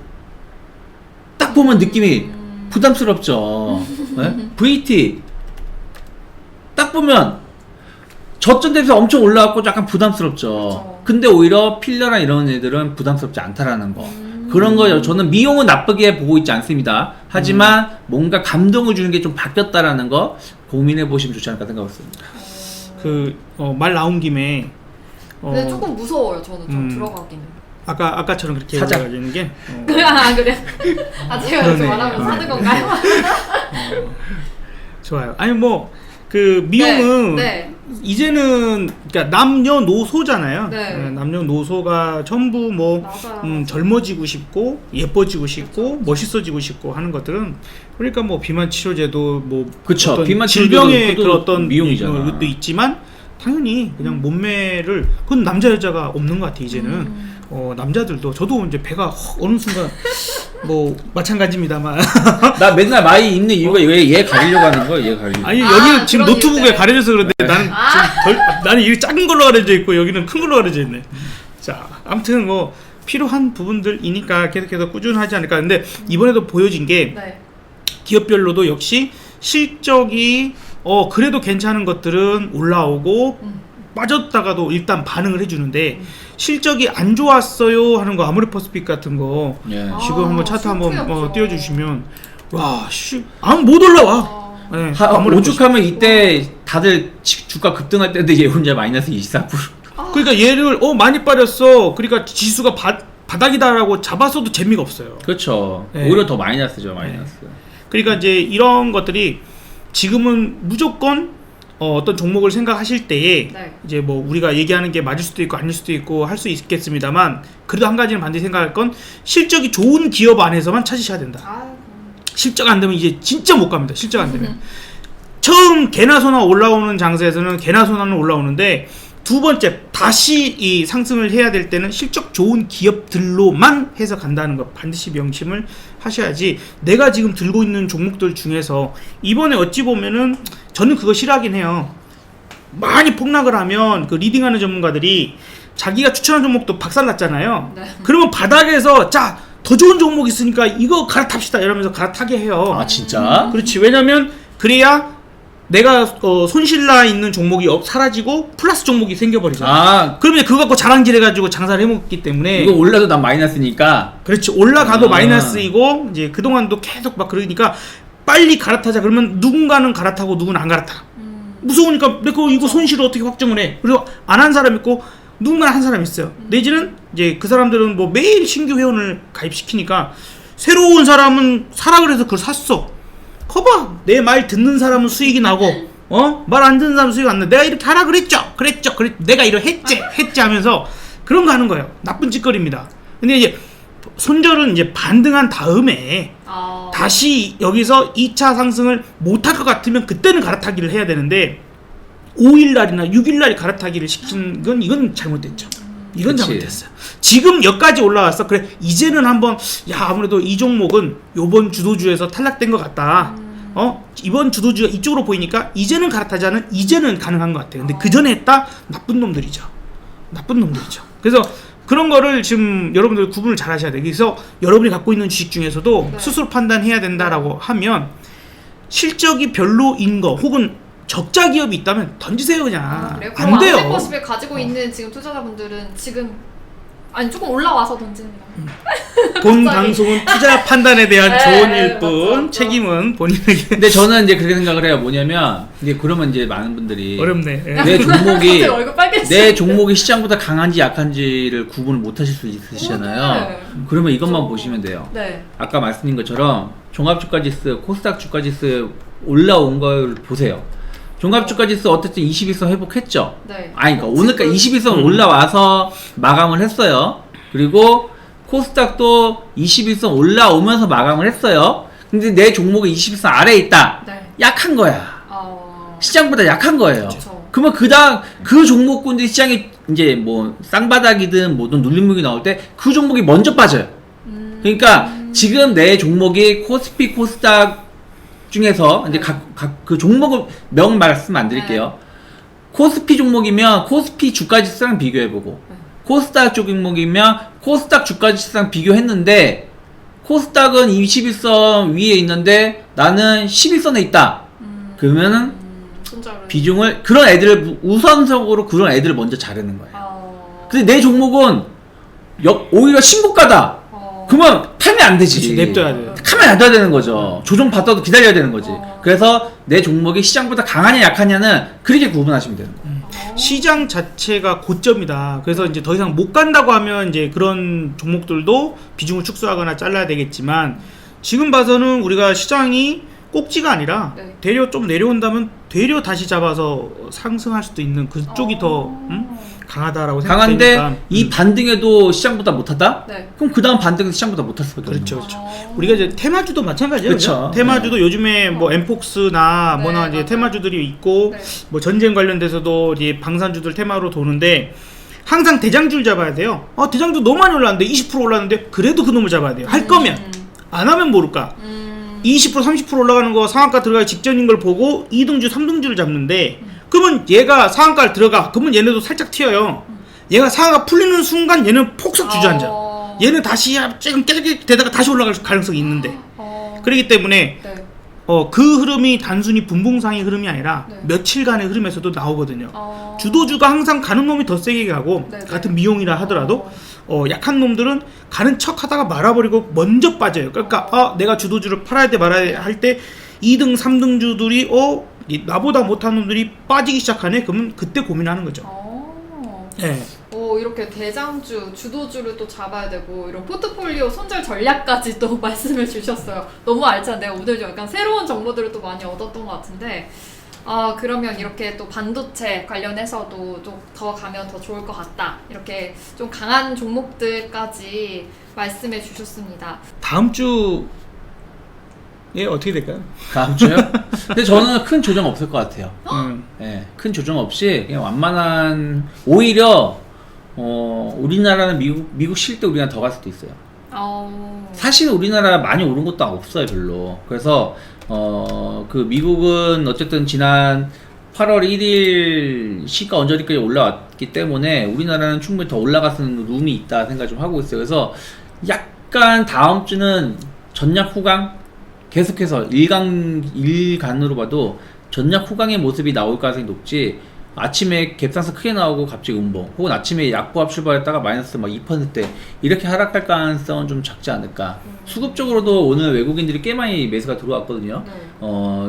S3: 딱 보면 느낌이 부담스럽죠. 네? VT 딱 보면 저점 대비해서 엄청 올라왔고 약간 부담스럽죠.
S2: 그렇죠.
S3: 근데 오히려 필러나 이런 애들은 부담스럽지 않다라는 거. 그런 거예요. 저는 미용은 나쁘게 보고 있지 않습니다. 하지만 뭔가 감동을 주는 게 좀 바뀌었다라는 거 고민해 보시면 좋지 않을까 생각했습니다.
S1: 말 나온 김에
S2: 근데 조금 무서워요. 저는 좀
S1: 음.
S2: 들어가기는.
S1: 아까처럼 그렇게
S3: 사자.
S1: 올라가지는 게
S2: 그래. 제가
S1: 그러네.
S2: 요즘 말하면 사는 건가요?
S1: 좋아요. 아니 뭐 그 미용은
S2: 네.
S1: 이제는 그러니까 남녀노소잖아요.
S2: 네.
S1: 남녀노소가 전부 뭐
S2: 맞아요.
S1: 젊어지고 싶고 예뻐지고 싶고 멋있어지고 싶고 하는 것들은 그러니까 뭐 비만 치료제도 뭐
S3: 그쵸.
S1: 어떤
S3: 비만
S1: 질병의
S3: 치료제도
S1: 그런 어떤
S3: 미용이잖아.
S1: 것도 있지만 당연히 그냥 몸매를 그건 남자 여자가 없는 것 같아 이제는. 남자들도 저도 이제 배가 어느 순간 뭐 마찬가지입니다만
S3: 나 맨날 많이 입는 이유가 얘 가리려고 하는 거야. 얘 가리려고.
S1: 아니
S2: 아,
S1: 여기는 지금
S2: 그런
S1: 노트북에
S2: 이유네.
S1: 가려져서 그런데 나는 나는 이게 작은 걸로 가려져 있고 여기는 큰 걸로 가려져 있네. 자, 아무튼 뭐 필요한 부분들이니까 계속해서 꾸준하지 않을까. 근데 이번에도 보여진 게
S2: 네.
S1: 기업별로도 역시 실적이 그래도 괜찮은 것들은 올라오고 빠졌다가도 일단 반응을 해주는데 실적이 안 좋았어요 하는 거 아모레퍼스픽 같은 거
S3: 예.
S1: 지금 한번 차트 한번
S2: 슬프였죠.
S1: 띄워주시면 못 올라와. 네,
S3: 오죽하면 이때 다들 주가 급등할 때인데 얘 혼자 마이너스 24%.
S1: 그러니까 얘를 많이 빠졌어. 그러니까 지수가 바닥이다라고 잡았어도 재미가 없어요.
S3: 그렇죠.
S1: 네.
S3: 오히려 더 마이너스죠, 마이너스.
S1: 그러니까 이제 이런 것들이 지금은 무조건 어떤 종목을 생각하실 때에
S2: 네.
S1: 이제 뭐 우리가 얘기하는 게 맞을 수도 있고 아닐 수도 있고 할 수 있겠습니다만 그래도 한 가지는 반드시 생각할 건 실적이 좋은 기업 안에서만 찾으셔야 된다. 실적 안 되면 이제 진짜 못 갑니다. 실적 안 되면. 처음 개나 소나 올라오는 장세에서는 개나 소나는 올라오는데 두 번째 다시 이 상승을 해야 될 때는 실적 좋은 기업들로만 해서 간다는 거 반드시 명심을 하셔야지. 내가 지금 들고 있는 종목들 중에서 이번에 어찌 보면은 저는 그거 싫어하긴 해요. 많이 폭락을 하면 그 리딩하는 전문가들이 자기가 추천한 종목도 박살났잖아요.
S2: 네.
S1: 그러면 바닥에서 자 더 좋은 종목 있으니까 이거 갈아탑시다 이러면서 갈아타게 해요.
S3: 아, 진짜?
S1: 그렇지. 왜냐면 그래야 내가 손실나 있는 종목이 사라지고 플러스 종목이 생겨버리잖아.
S3: 아,
S1: 그러면 그거 갖고 자랑질 해가지고 장사를 해먹기 때문에
S3: 이거 올라도 난 마이너스니까.
S1: 그렇지. 올라가도
S3: 아.
S1: 마이너스이고 이제 그동안도 계속 막 그러니까 빨리 갈아타자 그러면 누군가는 갈아타고 누구는 안 갈아타. 무서우니까 내가 이거 손실을 어떻게 확정을 해. 그리고 안 한 사람 있고 누군가 한 사람 있어요. 내지는 이제 그 사람들은 뭐 매일 신규 회원을 가입시키니까 새로운 사람은 사라 그래서 그걸 샀어. 거봐 내 말 듣는 사람은 수익이 나고 말 안 듣는 사람은 수익이 안 나. 내가 이렇게 하라 그랬죠. 내가 이렇게 했지 하면서 그런 거 하는 거예요. 나쁜 짓거리입니다. 근데 이제 손절은 이제 반등한 다음에 다시 여기서 2차 상승을 못할 것 같으면 그때는 갈아타기를 해야 되는데 5일날이나 6일날에 갈아타기를 시킨 건 이건 잘못됐죠. 이건
S3: 그치.
S1: 잘못됐어요. 지금 여기까지 올라왔어. 그래 이제는 한번 아무래도 이 종목은 요번 주도주에서 탈락된 것 같다. 이번 주도주가 이쪽으로 보이니까 이제는 갈아타자는 이제는 가능한 것 같아요. 근데 그 전에 했다 나쁜 놈들이죠. 그래서 그런 거를 지금 여러분들 구분을 잘 하셔야 돼요. 그래서 여러분이 갖고 있는 주식 중에서도
S2: 네.
S1: 스스로 판단해야 된다라고 하면 실적이 별로인 거 혹은 적자 기업이 있다면 던지세요 그냥.
S2: 그래요?
S1: 안
S2: 그럼
S1: 돼요.
S2: 아모레퍼스픽 가지고 있는 지금 투자자분들은 지금 조금 올라와서 던집니다.
S1: 본
S2: 갑자기.
S1: 방송은 투자 판단에 대한
S2: 네,
S1: 조언일 뿐
S2: 맞죠.
S1: 책임은 본인에게.
S3: 근데 저는 이제 그렇게 생각을 해요. 뭐냐면, 이게 그러면 이제 많은 분들이
S1: 어렵네. 예.
S3: 내 종목이
S2: 갑자기 얼굴 빨개지네.
S3: 내 종목이 시장보다 강한지 약한지를 구분을 못 하실 수 있으시잖아요.
S2: 네.
S3: 그러면 이것만 보시면 돼요.
S2: 네.
S3: 아까 말씀드린 것처럼 종합주가지수, 코스닥 주가지수 올라온 걸 보세요. 종합주가지수 어쨌든 21선 회복했죠.
S2: 네.
S3: 아니, 그러니까 오늘까지 21선
S1: 음.
S3: 올라와서 마감을 했어요. 그리고 코스닥도 21선 올라오면서 마감을 했어요. 근데 내 종목이 21선 아래에 있다.
S2: 네.
S3: 약한 거야. 시장보다 약한 거예요.
S2: 그쵸.
S3: 그러면 그 종목군들이 시장에 이제 뭐 쌍바닥이든 뭐든 눌림목이 나올 때 그 종목이 먼저 빠져요. 그러니까 지금 내 종목이 코스피, 코스닥 중에서 이제 각 그 종목을 명 말씀 안 드릴게요. 코스피 종목이면 코스피 주가지수랑 비교해보고 코스닥 쪽 종목이면 코스닥 주가지수랑 비교했는데 코스닥은 21선 위에 있는데 나는 11선에 있다. 그러면은 비중을 그런 애들을 우선적으로 그런 애들을 먼저 자르는 거예요. 근데 내 종목은 오히려 신고가다. 그러면 타면 안 되지.
S1: 그치, 냅둬야 돼.
S3: 타면 안 둬야 되는 거죠. 조정 받아도 기다려야 되는 거지. 그래서 내 종목이 시장보다 강하냐 약하냐는 그렇게 구분하시면 되는 거예요.
S1: 시장 자체가 고점이다. 그래서 이제 더 이상 못 간다고 하면 이제 그런 종목들도 비중을 축소하거나 잘라야 되겠지만 지금 봐서는 우리가 시장이 꼭지가 아니라
S2: 네.
S1: 되려 좀 내려온다면 되려 다시 잡아서 상승할 수도 있는 그쪽이 더 강하다라고
S3: 강한데
S1: 생각되니까
S3: 이 반등에도 시장보다 못하다?
S2: 네.
S3: 그럼 그 다음 반등에서 시장보다 못할 수밖에 없는
S1: 그렇죠,
S3: 거죠.
S1: 그렇죠. 우리가 이제 테마주도 마찬가지예요.
S3: 그쵸.
S1: 테마주도 요즘에 뭐 엠폭스나
S2: 네,
S1: 뭐나 이제
S2: 맞아요.
S1: 테마주들이 있고
S2: 네.
S1: 뭐 전쟁 관련돼서도 이제 방산주들 테마로 도는데 항상 대장주를 잡아야 돼요. 대장주 너무 많이 올랐는데 20% 올랐는데 그래도 그 놈을 잡아야 돼요. 할 거면 안 하면 모를까. 20% 30% 올라가는 거 상한가 들어가기 직전인 걸 보고 2등주 3등주를 잡는데 그러면 얘가 상한가를 들어가. 그러면 얘네도 살짝 튀어요. 얘가 상한가 풀리는 순간 얘는 폭삭 주저앉아. 얘는 다시 조금 깨끗 되다가 다시 올라갈 가능성이 있는데 그렇기 때문에
S2: 네.
S1: 그 흐름이 단순히 분봉상의 흐름이 아니라
S2: 네.
S1: 며칠간의 흐름에서도 나오거든요. 주도주가 항상 가는 놈이 더 세게 가고
S2: 네, 네.
S1: 같은 미용이라 하더라도 약한 놈들은 가는 척 하다가 말아버리고 먼저 빠져요. 그러니까 내가 주도주를 팔아야 돼 말아야 할 때 2등 3등 주들이 나보다 못한 놈들이 빠지기 시작하네. 그러면 그때 고민하는 거죠. 네.
S2: 이렇게 대장주, 주도주를 또 잡아야 되고 이런 포트폴리오 손절 전략까지 또 말씀을 주셨어요. 너무 알찬데요. 오늘 좀 약간 새로운 정보들을 또 많이 얻었던 것 같은데 그러면 이렇게 또 반도체 관련해서도 좀 더 가면 더 좋을 것 같다. 이렇게 좀 강한 종목들까지 말씀해 주셨습니다.
S1: 다음 주에 어떻게 될까요?
S3: 다음 주요? 근데 저는 큰 조정 없을 것 같아요.
S2: 어?
S3: 네, 큰 조정 없이 그냥 완만한 오히려 우리나라는 미국 쉴 때 우리나라 더 갈 수도 있어요. 사실 우리나라 많이 오른 것도 없어요 별로. 그래서 그 미국은 어쨌든 지난 8월 1일 시가 언저리까지 올라왔기 때문에 우리나라는 충분히 더 올라갈 수 있는 룸이 있다 생각 좀 하고 있어요. 그래서 약간 다음 주는 전략 후강 계속해서 일간으로 봐도 전략 후강의 모습이 나올 가능성이 높지. 아침에 갭상승 크게 나오고 갑자기 음봉, 혹은 아침에 약보합 출발했다가 마이너스 막 2% 이렇게 하락할 가능성은 좀 작지 않을까. 수급적으로도 오늘 외국인들이 꽤 많이 매수가 들어왔거든요.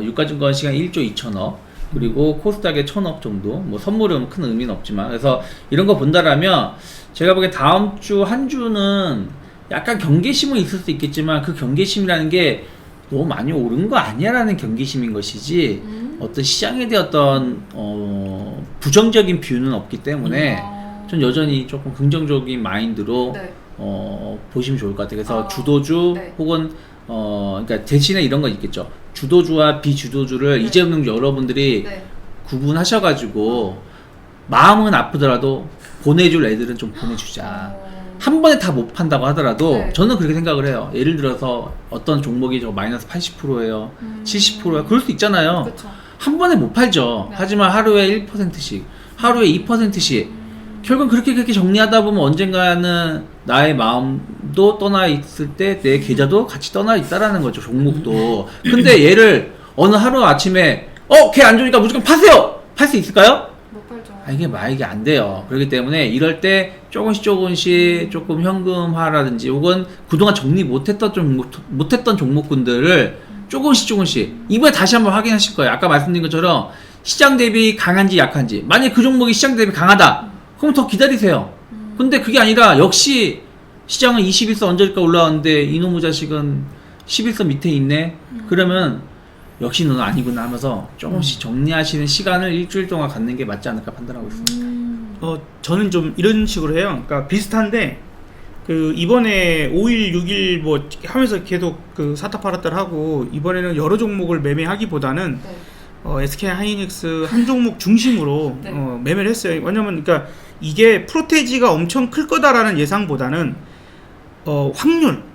S3: 유가증권 시간 1조 2천억, 그리고 코스닥에 1,000억 정도. 뭐 선물은 큰 의미는 없지만, 그래서 이런 거 본다라면 제가 보기엔 다음 주 한 주는 약간 경계심은 있을 수 있겠지만 그 경계심이라는 게 너무 많이 오른 거 아니야 라는 경계심인 것이지 어떤 시장에 대한 어떤 부정적인 뷰는 없기 때문에 전 여전히 조금 긍정적인 마인드로
S2: 네.
S3: 보시면 좋을 것 같아요. 그래서 주도주
S2: 네.
S3: 혹은 그러니까 대신에 이런 건 있겠죠. 주도주와 비주도주를
S2: 네.
S3: 이제는 여러분들이
S2: 네.
S3: 구분하셔가지고 마음은 아프더라도 보내줄 애들은 좀 보내주자. 한 번에 다 못 판다고 하더라도
S2: 네.
S3: 저는 그렇게 생각을 해요. 예를 들어서 어떤 종목이 저 마이너스 80%예요, 70%예요. 그럴 수 있잖아요.
S2: 그쵸.
S3: 한 번에 못 팔죠.
S2: 네.
S3: 하지만 하루에 1%씩, 하루에 2%씩. 결국은 그렇게 정리하다 보면 언젠가는 나의 마음도 떠나 있을 때 내 계좌도 같이 떠나 있다라는 거죠. 종목도. 근데 얘를 어느 하루 아침에 걔 안 좋으니까 무조건 파세요. 팔 수 있을까요?
S2: 못 팔죠.
S3: 이게 안 돼요. 그렇기 때문에 이럴 때 조금씩 조금 현금화라든지 혹은 그동안 정리 못했던 종목군들을 조금씩 이번에 다시 한번 확인하실 거예요. 아까 말씀드린 것처럼 시장 대비 강한지 약한지. 만약에 그 종목이 시장 대비 강하다. 그럼 더 기다리세요. 근데 그게 아니라 역시 시장은 21선 언저리까지 올라왔는데 이놈의 자식은 11선 밑에 있네. 그러면 역시 너는 아니구나 하면서 조금씩 정리하시는 시간을 일주일 동안 갖는 게 맞지 않을까 판단하고 있습니다.
S1: 저는 좀 이런 식으로 해요. 그러니까 비슷한데 그 이번에 5일, 6일 뭐 하면서 계속 그 사타 팔았다 하고 이번에는 여러 종목을 매매하기보다는
S2: 네.
S1: SK 하이닉스 한 종목 중심으로
S2: 네.
S1: 매매를 했어요. 왜냐면 그러니까 이게 프로테지가 엄청 클 거다라는 예상보다는 확률.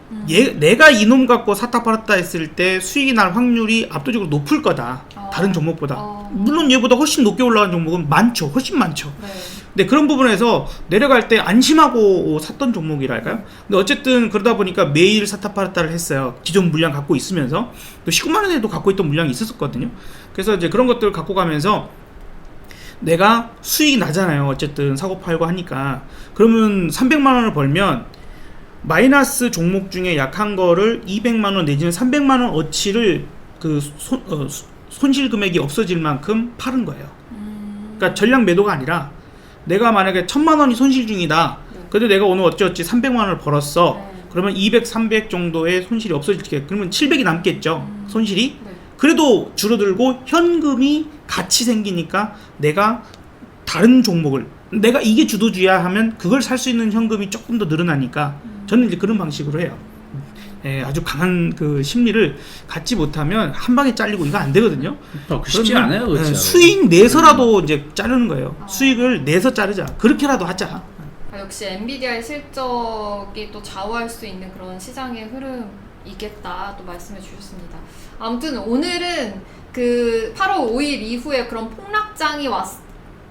S1: 내가 이놈 갖고 사타 팔았다 했을 때 수익이 날 확률이 압도적으로 높을 거다. 다른 종목보다. 물론 얘보다 훨씬 높게 올라간 종목은 많죠. 훨씬 많죠.
S2: 네.
S1: 근데 그런 부분에서 내려갈 때 안심하고 샀던 종목이랄까요? 근데 어쨌든 그러다 보니까 매일 사타 팔았다를 했어요. 기존 물량 갖고 있으면서 또 19만 원에도 갖고 있던 물량이 있었거든요. 그래서 이제 그런 것들을 갖고 가면서 내가 수익이 나잖아요. 어쨌든 사고 팔고 하니까. 그러면 300만 원을 벌면 마이너스 종목 중에 약한 거를 200만 원 내지는 300만 원 어치를 그 손실 금액이 없어질 만큼 팔은 거예요. 그러니까 전량 매도가 아니라 내가 만약에 1000만 원이 손실 중이다. 근데 내가 오늘 어찌어찌 300만 원을 벌었어. 그러면 200, 300 정도의 손실이 없어질게. 그러면 700이 남겠죠. 손실이. 그래도 줄어들고 현금이 같이 생기니까 내가 다른 종목을 내가 이게 주도주야 하면 그걸 살 수 있는 현금이 조금 더 늘어나니까 저는 이제 그런 방식으로 해요. 예, 아주 강한 그 심리를 갖지 못하면 한 방에 잘리고 이거 안 되거든요.
S3: 쉽지
S1: 그러면,
S3: 않아요, 그렇죠.
S1: 수익 내서라도 이제 자르는 거예요. 수익을 내서 자르자. 그렇게라도 하자.
S2: 역시 엔비디아의 실적이 또 좌우할 수 있는 그런 시장의 흐름이겠다 또 말씀해 주셨습니다. 아무튼 오늘은 그 8월 5일 이후에 그런 폭락장이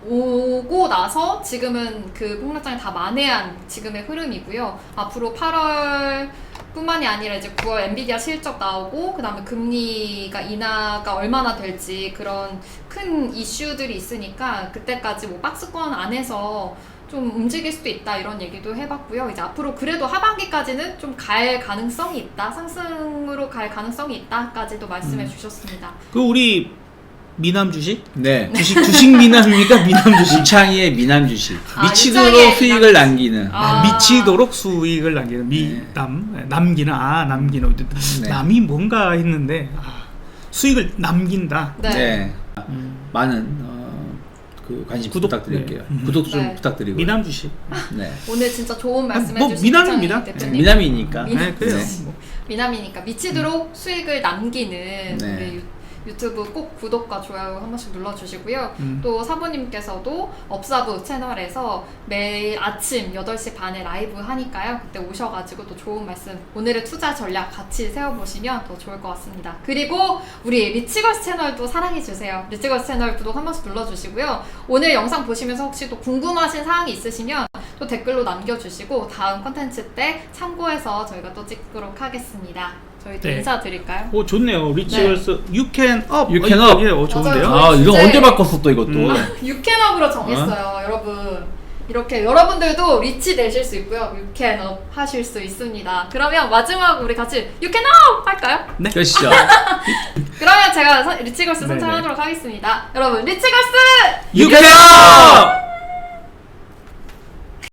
S2: 오고 나서 지금은 그 폭락장이 다 만회한 지금의 흐름이고요. 앞으로 8월 뿐만이 아니라 이제 9월 엔비디아 실적 나오고 그 다음에 금리가 인하가 얼마나 될지 그런 큰 이슈들이 있으니까 그때까지 뭐 박스권 안에서 좀 움직일 수도 있다 이런 얘기도 해봤고요. 이제 앞으로 그래도 하반기까지는 좀 갈 가능성이 있다, 상승으로 갈 가능성이 있다까지도 말씀해 주셨습니다.
S1: 그 우리 미남 주식?
S3: 네.
S1: 주식 미남입니까? 미남 주식.
S3: 유창희의 미남 주식.
S2: 아,
S3: 미치도록
S2: 유창희의
S3: 수익을
S2: 미남
S3: 남기는.
S2: 아.
S1: 미치도록 수익을 남기는 미남 남기는
S3: 네.
S1: 남이 뭔가 했는데 수익을 남긴다.
S2: 네.
S3: 네. 많은 그 관심
S1: 구독,
S3: 부탁드릴게요.
S1: 네.
S3: 구독 좀
S2: 네.
S3: 부탁드리고.
S1: 미남 주식.
S3: 네.
S2: 오늘 진짜 좋은 말씀
S1: 뭐
S2: 해주신
S1: 미남입니다.
S2: 유창희 대표님.
S3: 미남이니까.
S1: 네, 그래요.
S3: 네.
S1: 뭐.
S2: 미남이니까 미치도록 수익을 남기는
S3: 네.
S2: 우리 유튜브 꼭 구독과 좋아요 한 번씩 눌러주시고요.
S1: 음.
S2: 또 사부님께서도 업사부 채널에서 매일 아침 8시 반에 라이브 하니까요. 그때 오셔가지고 또 좋은 말씀, 오늘의 투자 전략 같이 세워보시면 더 좋을 것 같습니다. 그리고 우리 리치걸스 채널도 사랑해주세요. 리치걸스 채널 구독 한 번씩 눌러주시고요. 오늘 영상 보시면서 혹시 또 궁금하신 사항이 있으시면 또 댓글로 남겨주시고 다음 컨텐츠 때 참고해서 저희가 또 찍도록 하겠습니다. 저희도
S1: 네.
S2: 인사드릴까요?
S1: 오 좋네요. 리치걸스 You Can Up.
S3: You Can Up.
S1: 예, 좋은데요.
S2: 맞아요.
S3: 아, 이런
S2: 주제-
S3: 언제 바꿨어 또 이것도.
S2: 유캔업으로 정했어요, 여러분. 이렇게 여러분들도 리치 되실 수 있고요. 유캔업 하실 수 있습니다. 그러면 마지막 우리 같이 유캔업 할까요?
S1: 네.
S3: 그렇죠.
S2: 그러면 제가 리치걸스
S1: 네네.
S2: 선창하도록 하겠습니다. 여러분 리치걸스
S1: You Can Up.